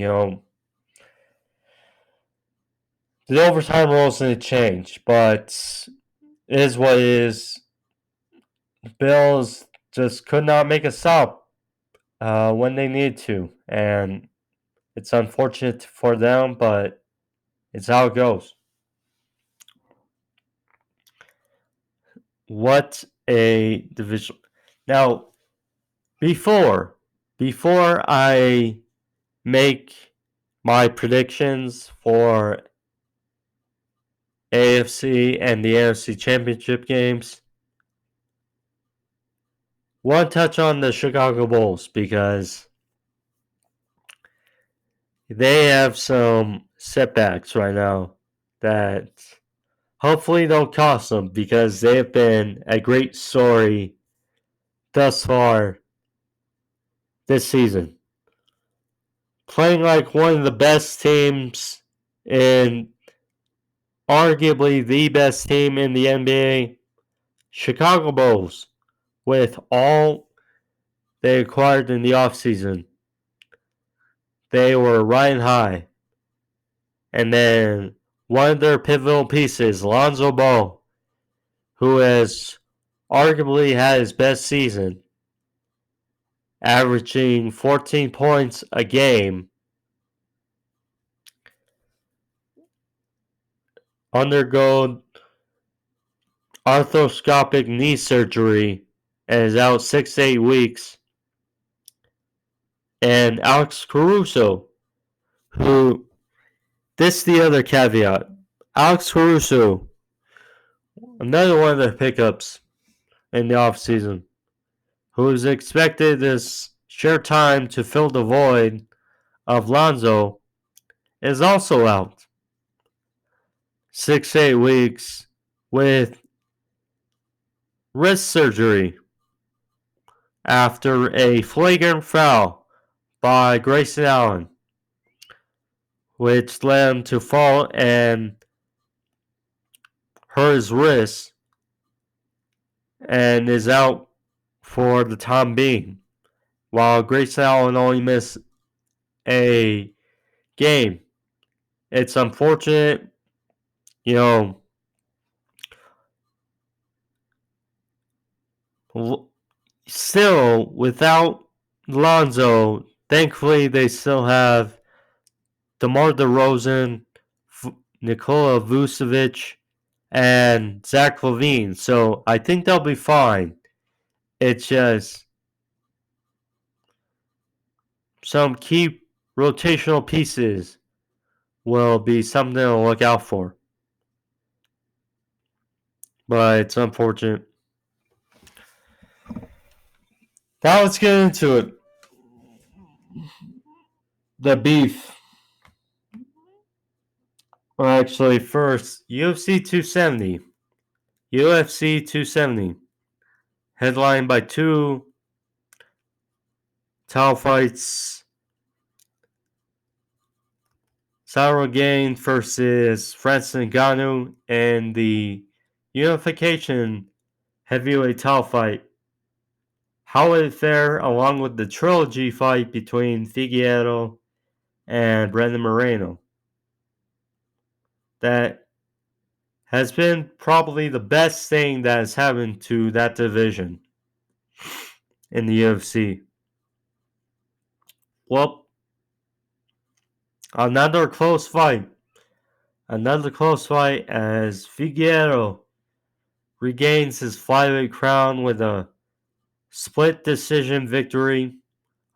The overtime rules didn't change, but it is what it is. The Bills just could not make a stop when they need to, and it's unfortunate for them, but it's how it goes. What a division! Now, before I make my predictions for AFC and the AFC Championship games, want to touch on the Chicago Bulls because they have some setbacks right now that hopefully don't cost them because they have been a great story thus far this season. Playing like one of the best teams in arguably the best team in the NBA, Chicago Bulls, with all they acquired in the offseason. They were riding high. And then one of their pivotal pieces, Lonzo Ball, who has arguably had his best season, averaging 14 points a game, undergone arthroscopic knee surgery and is out 6 to 8 weeks. And Alex Caruso, who, this is the other caveat. Alex Caruso, another one of their pickups in the offseason, who is expected to share time to fill the void of Lonzo, is also out 6 to 8 weeks with wrist surgery after a flagrant foul by Grayson Allen, which led him to fall and hurt his wrist and is out for the time being, while Grayson Allen only missed a game. It's unfortunate, still without Lonzo, thankfully they still have DeMar DeRozan, Nikola Vucevic, and Zach LaVine. So I think they'll be fine. It's just some key rotational pieces will be something to look out for. But it's unfortunate. Now let's get into it. The beef. Well, actually, first, UFC 270. UFC 270. Headlined by two title fights. Cyril Gain versus Francis Ngannou and the unification heavyweight title fight. How would it fare along with the trilogy fight between Figueiredo and Brandon Moreno? That has been probably the best thing that has happened to that division in the UFC. Well, another close fight. Another close fight as Figueiredo regains his flyweight crown with a split decision victory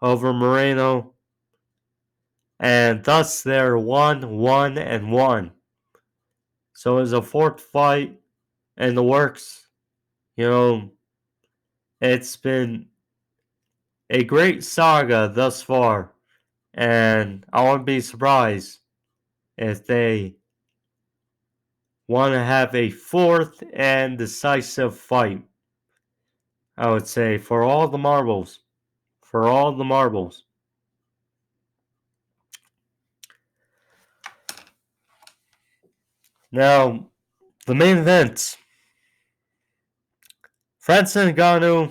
over Moreno, and thus they're 1-1-1. So it's a fourth fight in the works. You know, it's been a great saga thus far, and I wouldn't be surprised if they want to have a fourth and decisive fight. I would say for all the marbles. For all the marbles. Now, the main event. Francis Ngannou,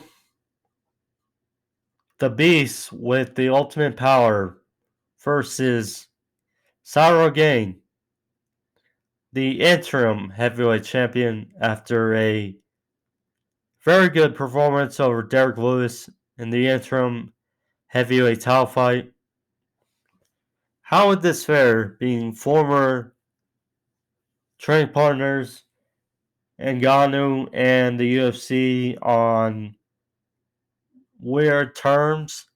the Beast with the ultimate power, versus Cyril Gane, the interim heavyweight champion, after a very good performance over Derek Lewis in the interim heavyweight title fight. How would this fare, being former training partners, Ngannou and the UFC, on weird terms?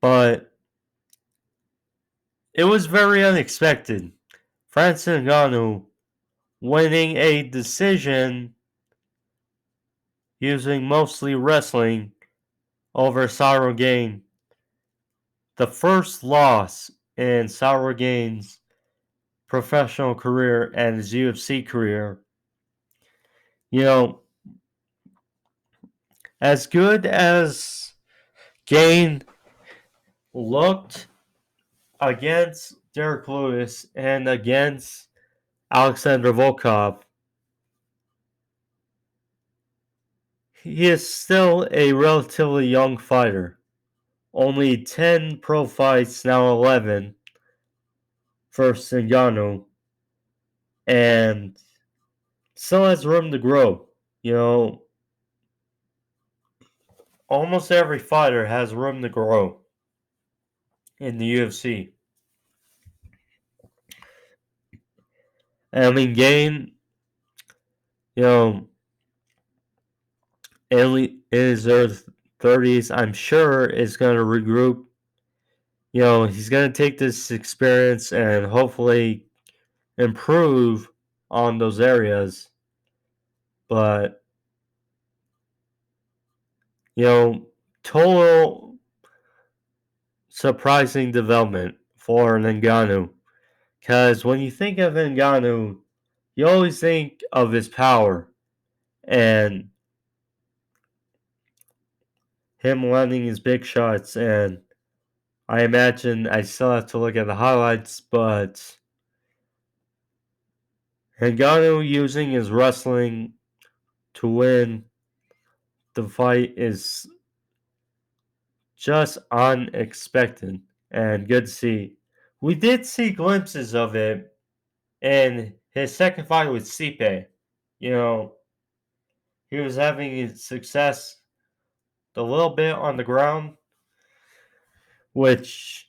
But it was very unexpected. Francis Ngannou winning a decision using mostly wrestling over Cyril Gane. The first loss in Cyril Gane's professional career and his UFC career. You know, as good as Gane looked against Derek Lewis and against Alexander Volkov, he is still a relatively young fighter. Only 10 pro fights, now 11, for Ngannou, and still has room to grow. You know, almost every fighter has room to grow in the UFC. I mean, Gane, you know, in his early 30s, I'm sure is going to regroup. You know, he's going to take this experience and hopefully improve on those areas. But, you know, total surprising development for Ngannou. Because when you think of Ngannou, you always think of his power and him landing his big shots. And I imagine I still have to look at the highlights, but Ngannou using his wrestling to win the fight is just unexpected and good to see. We did see glimpses of it in his second fight with Stipe. You know, he was having success a little bit on the ground, which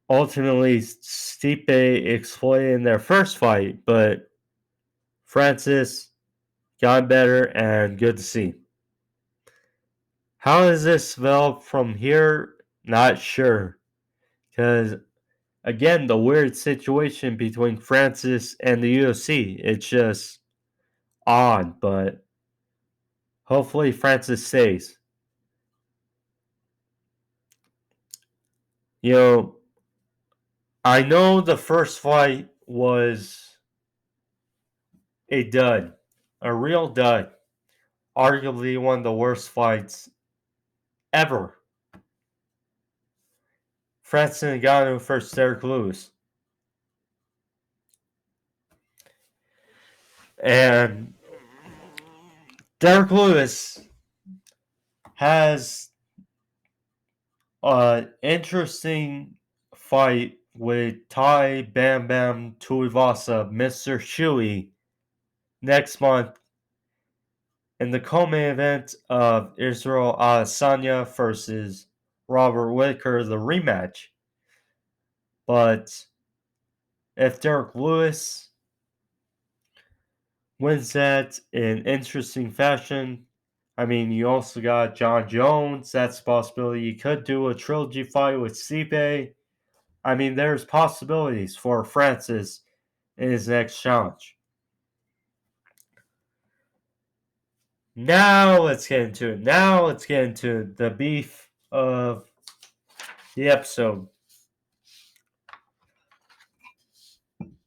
ultimately Stipe exploited in their first fight, but Francis got better and good to see. How does this develop from here? Not sure. Because, again, the weird situation between Francis and the UFC, it's just odd, but hopefully Francis stays. You know, I know the first fight was a dud, a real dud. Arguably one of the worst fights ever. Francis Ngannou versus Derek Lewis. And Derek Lewis has an interesting fight with Tai Bam Bam Tuivasa, Mr. Shuey, next month in the co-main event of Israel Adesanya versus Robert Whitaker, the rematch. But if Derek Lewis wins that in interesting fashion, I mean, you also got John Jones. That's a possibility. You could do a trilogy fight with Stipe. I mean, there's possibilities for Francis in his next challenge. Now let's get into it. Now let's get into the beef of the episode.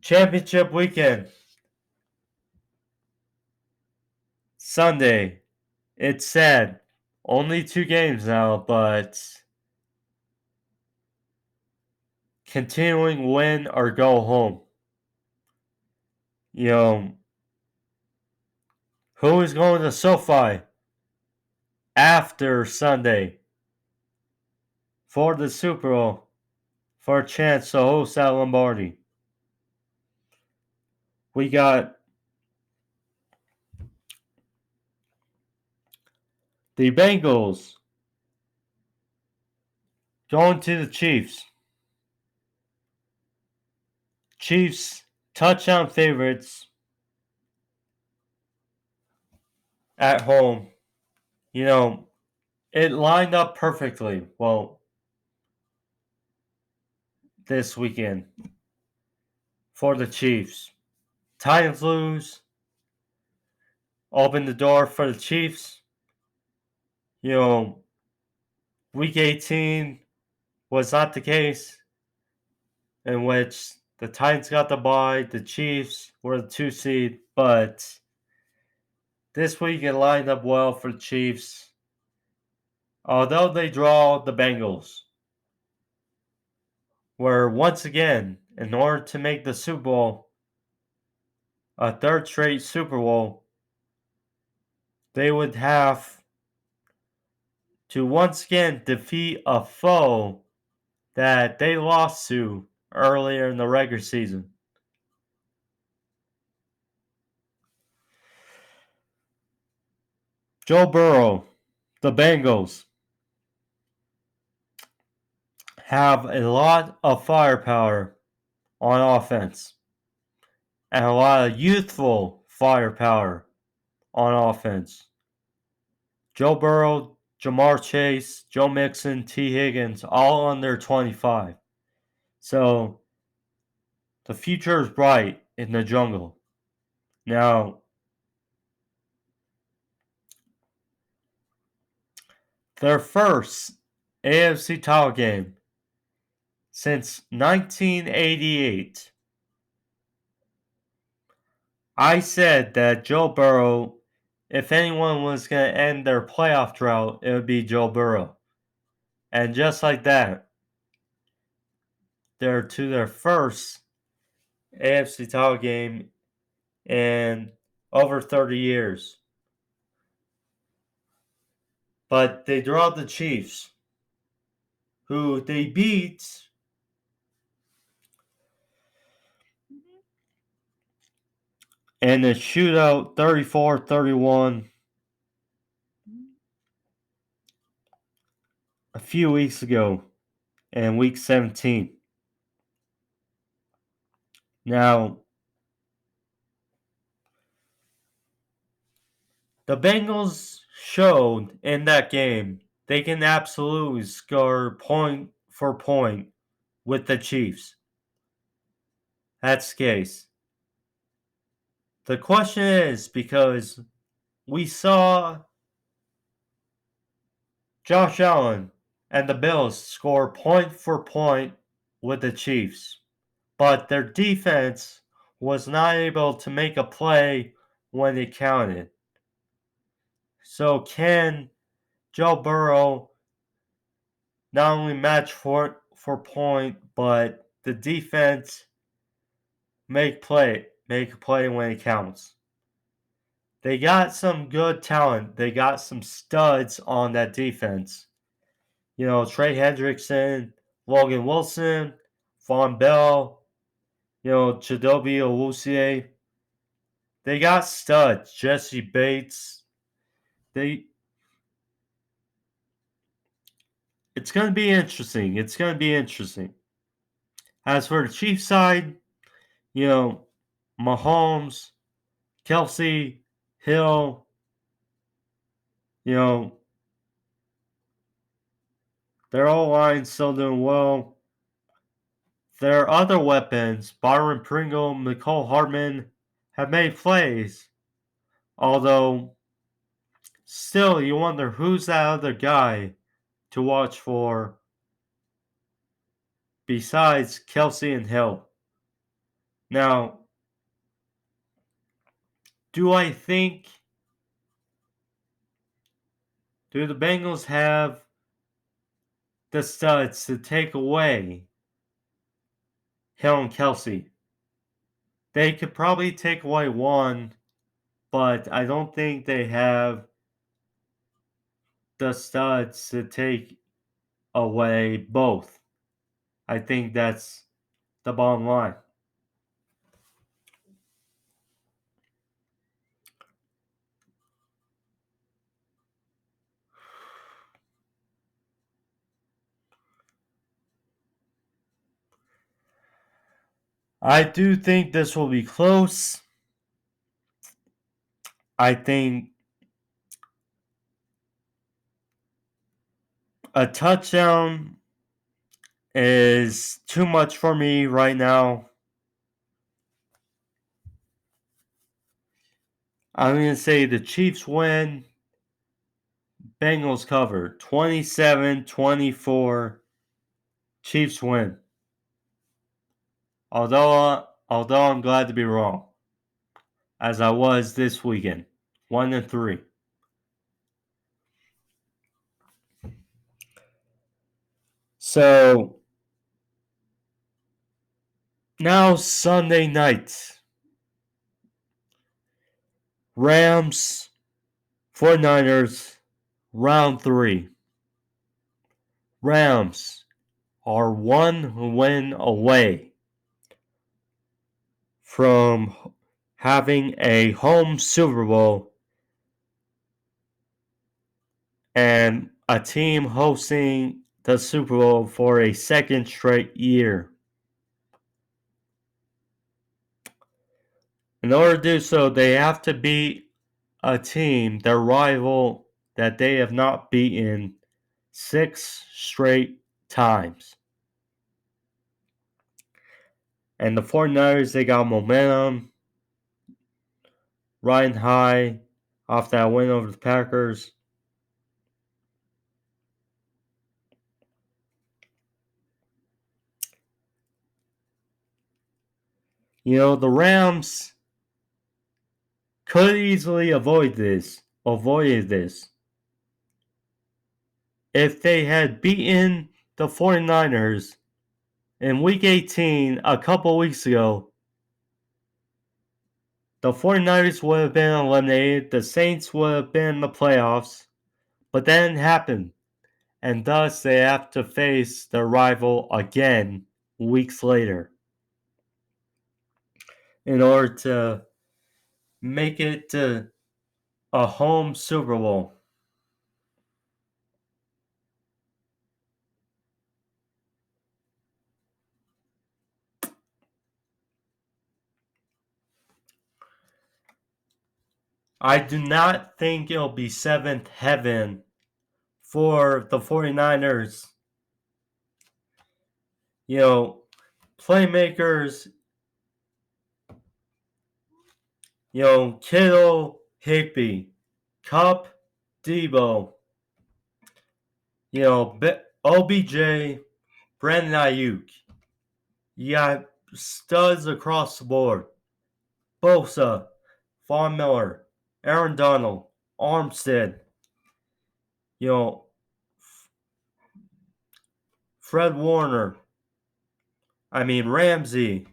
Championship weekend. Sunday. It's sad. Only 2 games now, but continuing win or go home. You know, who is going to SoFi after Sunday for the Super Bowl for a chance to host at Lombardi? We got the Bengals going to the Chiefs. Chiefs touchdown favorites at home. You know, it lined up perfectly. Well, this weekend for the Chiefs. Titans lose. Open the door for the Chiefs. You know, week 18 was not the case, in which the Titans got the bye, the Chiefs were the 2 seed, but this week it lined up well for the Chiefs. Although they draw the Bengals, where once again, in order to make the Super Bowl a third straight Super Bowl, they would have to once again defeat a foe that they lost to earlier in the regular season. Joe Burrow, the Bengals, have a lot of firepower on offense and a lot of youthful firepower on offense. Joe Burrow, Jamar Chase, Joe Mixon, T. Higgins, all under 25. So the future is bright in the jungle. Now, their first AFC title game since 1988. I said that Joe Burrow, if anyone was going to end their playoff drought, it would be Joe Burrow. And just like that, they're to their first AFC title game in over 30 years. But they draw the Chiefs, who they beat in a shootout 34-31 a few weeks ago in week 17. Now, the Bengals showed in that game they can absolutely score point for point with the Chiefs. That's the case. The question is, because we saw Josh Allen and the Bills score point for point with the Chiefs, but their defense was not able to make a play when it counted. So can Joe Burrow not only match for point, but the defense make a play when it counts? They got some good talent. They got some studs on that defense. You know, Trey Hendrickson, Logan Wilson, Von Bell, Chidobe Awuzie. They got studs. Jesse Bates. They. It's going to be interesting. It's going to be interesting. As for the Chiefs side, Mahomes, Kelsey, Hill, their O-line still doing well. Their other weapons, Byron Pringle, Nicole Hartman, have made plays. Although, still, you wonder who's that other guy to watch for besides Kelsey and Hill. Now, do the Bengals have the studs to take away Hill and Kelsey? They could probably take away one, but I don't think they have the studs to take away both. I think that's the bottom line. I do think this will be close. I think a touchdown is too much for me right now. I'm going to say the Chiefs win. Bengals cover 27-24. Chiefs win. Although I'm glad to be wrong, as I was this weekend, 1-3. So now Sunday night, Rams, 49ers, round 3. Rams are 1 win away from having a home Super Bowl and a team hosting the Super Bowl for a second straight year. In order to do so, they have to beat a team, their rival, that they have not beaten 6 straight times. And the 49ers, they got momentum, riding high off that win over the Packers. The Rams could easily avoided this if they had beaten the 49ers in week 18 a couple weeks ago. The 49ers would have been eliminated, the Saints would have been in the playoffs, but that didn't happen, and thus they have to face their rival again weeks later in order to make it to a home Super Bowl. I do not think it'll be seventh heaven for the 49ers. Playmakers, Kittle, Higby, Cup, Debo, OBJ, Brandon Ayuk. You got studs across the board. Bosa, Von Miller, Aaron Donald, Armstead, Fred Warner. Ramsey.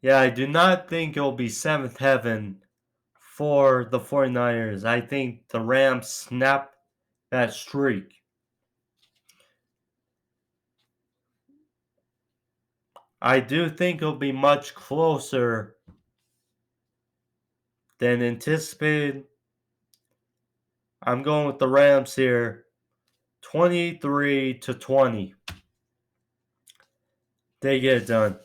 Yeah, I do not think it'll be seventh heaven for the 49ers. I think the Rams snap that streak. I do think it'll be much closer than anticipated. I'm going with the Rams here. 23-20. They get it done.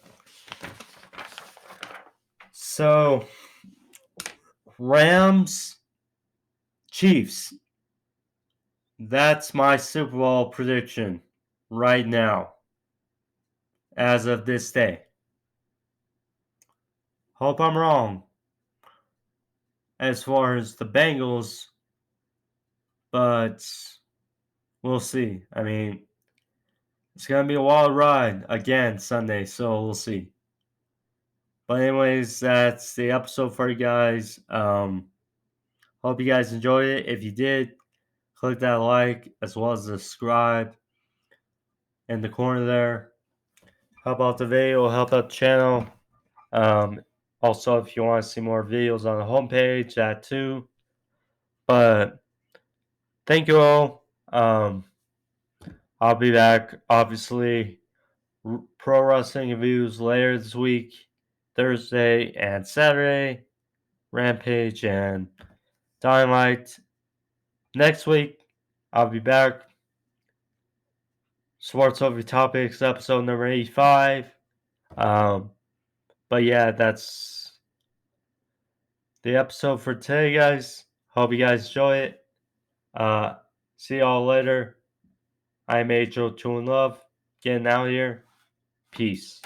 So, Rams, Chiefs. That's my Super Bowl prediction right now, as of this day. Hope I'm wrong as far as the Bengals, but we'll see. I mean, it's going to be a wild ride again Sunday, so we'll see. But anyways, that's the episode for you guys. Hope you guys enjoyed it. If you did, click that like as well as subscribe in the corner there. Help out the video, help out the channel. Also, if you want to see more videos on the homepage, that too. But thank you all. I'll be back, obviously, pro wrestling reviews later this week, Thursday and Saturday, Rampage and Dynamite. Next week, I'll be back. Sports Over Topics, episode number 85. But yeah, that's the episode for today, guys. Hope you guys enjoy it. See y'all later. I'm Ajoe21love. Getting out here. Peace.